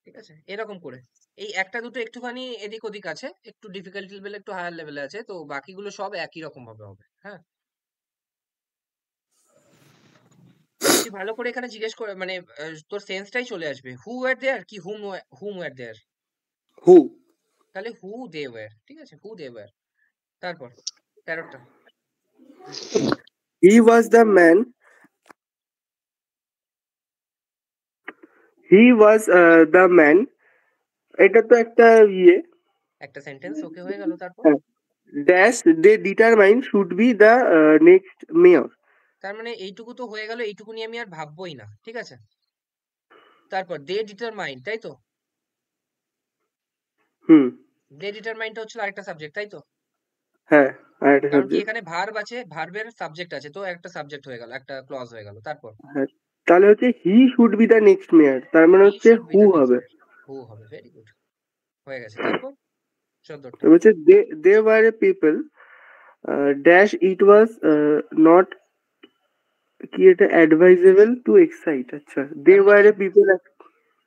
ঠিক আছে, এরকম করে এই একটা দুটো একটুখানি এদিক ওদিক আছে, একটু ডিফিকাল্টি লেভেল একটু হায়ার লেভেলে আছে, তো বাকিগুলো সব একই রকম ভাবে হবে। হ্যাঁ, তুই ভালো করে এখানে জিজ্ঞেস করে মানে তোর সেন্সটাই চলে আসবে, হু ওয়্যার দেয়ার কি হুম ওয়্যার দেয়ার। হু। তাহলে হু দে ওয়্যার। ঠিক আছে, হু দে ওয়্যার। তারপর 13টা। He was the man. He was the man. এটা তো একটা ইয়ে। একটা সেন্টেন্স ওকে হয়ে গেল। তারপর dash they determine should be the next mayor. তার মানে এইটুকু তো হয়ে গেল, এইটুকু নিয়ে আমি আর ভাববোই না। ঠিক আছে, তারপর দে ডিটারমাইন, তাই তো? হুম। দে ডিটারমাইনটা হচ্ছে আরেকটা সাবজেক্ট, তাই তো? হ্যাঁ, আর একটা কারণ কি সাবজেক্ট। এখানে ভার্ব আছে, ভার্বের সাবজেক্ট আছে, তো একটা সাবজেক্ট হয়ে গেল, একটা ক্লজ হয়ে গেল। তারপর হ্যাঁ, তাহলে হচ্ছে he should be the next mayor, তার মানে হি হচ্ছে should be who the next হবে। মেয়র, হু হবে। ভেরি গুড, হয়ে গেছে। তারপর 14টা। হচ্ছে they were a people dash it was not কি এটা অ্যাডভাইজেবল টু এক্সাইট। আচ্ছা, দে তার মানে ওয়ার কি এ পিপল।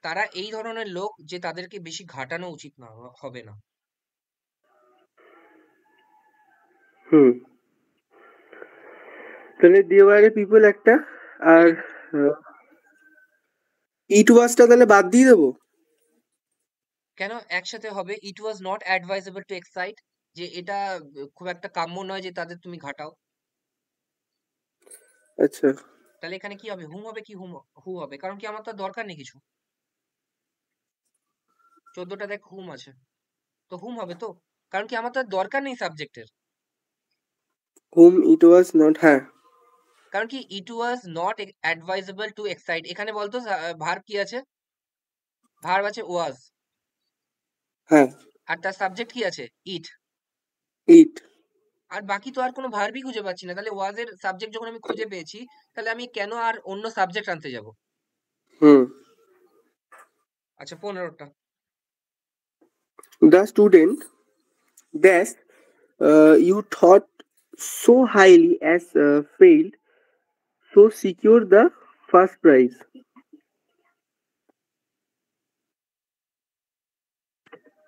তারা এই ধরনের লোক যে তাদেরকে বেশি ঘাটানো উচিত না, হবে না। হুম। তাহলে দে ওয়ার এ পিপল একটা, আর ভেরি গুড। ইট ওয়াজটা তাহলে বাদ দিয়ে দেবো। কেন একসাথে হবে? ইট was not advisable two excite, যে এটা খুব একটা কাম্য নয় যে তাদের তুমি ঘাটাও। আচ্ছা। তাহলে এখানে কি হবে, হুম হবে কি হুম হু হবে, কারণ কি আমার তো আর দরকার নেই কিছু। 14টা দেখ হুম আছে, তো হুম হবে তো, কারণ কি আমার তো আর দরকার নেই সাবজেক্টের, whom it was not, হ্যাঁ কারণ কি ইট was not advisable two excite, এখানে বলতো ভার্ব কি আছে, ভার্ব আছে ওয়াজ, হ্যাঁ আর তার সাবজেক্ট কি আছে ইট, it, আর বাকি তো আর কোনো ভার্বই খুঁজে পাচ্ছি না, তাহলে ওয়াজ এর সাবজেক্ট যখন আমি খুঁজে পেয়েছি, তাহলে আমি কেন আর অন্য সাবজেক্ট আনতে যাব। হুম। আচ্ছা 15টা, The student dash you thought so highly as failed, so secure the first prize.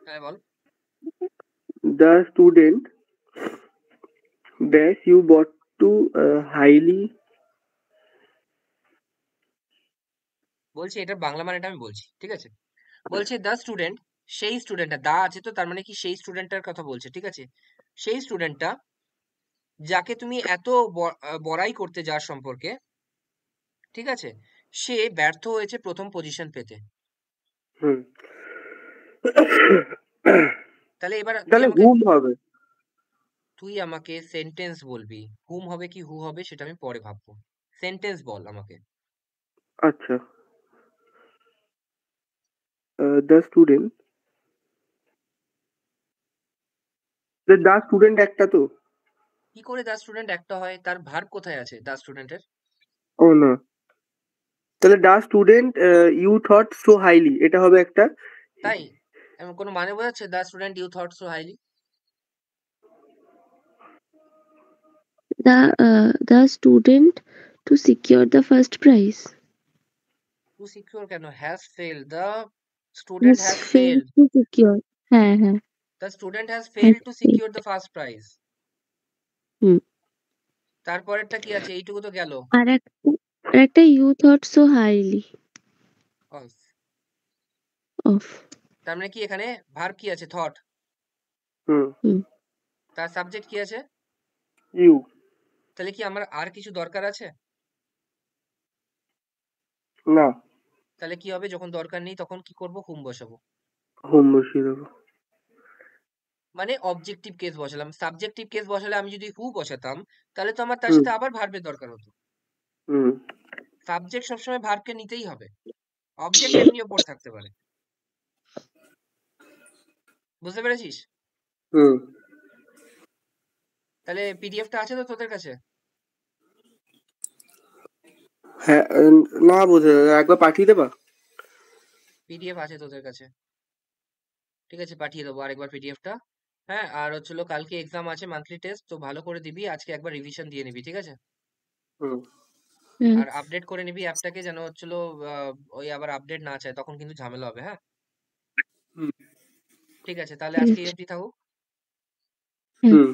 হ্যাঁ বল। The student dash you bought to highly, বলছি এটার বাংলা মানেটা আমি বলছি, ঠিক আছে। বলছে দ্য স্টুডেন্ট, সেই স্টুডেন্টটা, দা আছে তো তার মানে কি সেই স্টুডেন্টটার কথা বলছে, ঠিক আছে। সেই স্টুডেন্টটা যাকে তুমি এত বড়াই করতে যার সম্পর্কে, ঠিক আছে, সে ব্যর্থ হয়েছে প্রথম পজিশন পেতে। হুম, তাহলে এবার তাহলে whom হবে? তুই আমাকে সেন্টেন্স বলবি, হুম হবে কি হু হবে সেটা আমি পরে ভাববো, সেন্টেন্স বল আমাকে। আচ্ছা, the student, the student একটা তো, কি করে দ্য স্টুডেন্ট একটা হয়, তার ভার্ব কোথায় আছে দ্য স্টুডেন্টের? ও না, তাহলে the student you thought so highly এটা হবে একটা, তাই এমন কোনো মানে বোঝাচ্ছে the student you thought so highly? The student to secure the first prize. To secure কেন, has fail, the student Has has fail, failed to secure. হ্যাঁ হ্যাঁ, the student has fail has to failed. Secure the first prize. হুম। তারপরেরটা কি আছে, এইটুকু তো গেল। আর একটা you thought so highly Of, of. তার মানে কি এখানে ভার্ব কি আছে, থট, হুম, হুম। তার সাবজেক্ট কি আছে, you, তাহলে কি আমার আর কিছু দরকার আছে? না, তাহলে কি হবে, যখন দরকার নেই তখন কি করব, হুম বসাবো, হোম বসিয়ে দেবো। মানে অবজেক্টিভ কেস বসালাম। সাবজেক্টিভ কেস বসালে আমি যদি হু বসাতাম, তাহলে তো আমার তার হুম সাথে আবার ভার্বের দরকার হতো। হুম সাবজেক্ট সবসময় ভার্বকে নিতেই হবে, অবজেক্ট এমনিও পড়ে থাকতে পারে। বুঝতে পেরেছিস? হুম, তাহলে পিডিএফটা আছে তো তোদের কাছে? হ্যাঁ, না বোঝা, একবার পাঠিয়ে দেবা? পিডিএফ আছে তোদের কাছে, ঠিক আছে পাঠিয়ে দেবো আরেকবার পিডিএফটা। হ্যাঁ, আর হচ্ছিল কালকে এক্সাম আছে, মান্থলি টেস্ট, তো ভালো করে দিবি, আজকে একবার রিভিশন দিয়ে নিবি, ঠিক আছে। হুম হুম। আর আপডেট করে নিবি অ্যাপটাকে, যেন হচ্ছিল ওই আবার আপডেট না চায়, তখন কিন্তু ঝামেলা হবে। হ্যাঁ হুম ঠিক আছে, তাহলে ঠিক আজকে এই আছে। অবধি থাকুক। হুম। হুম।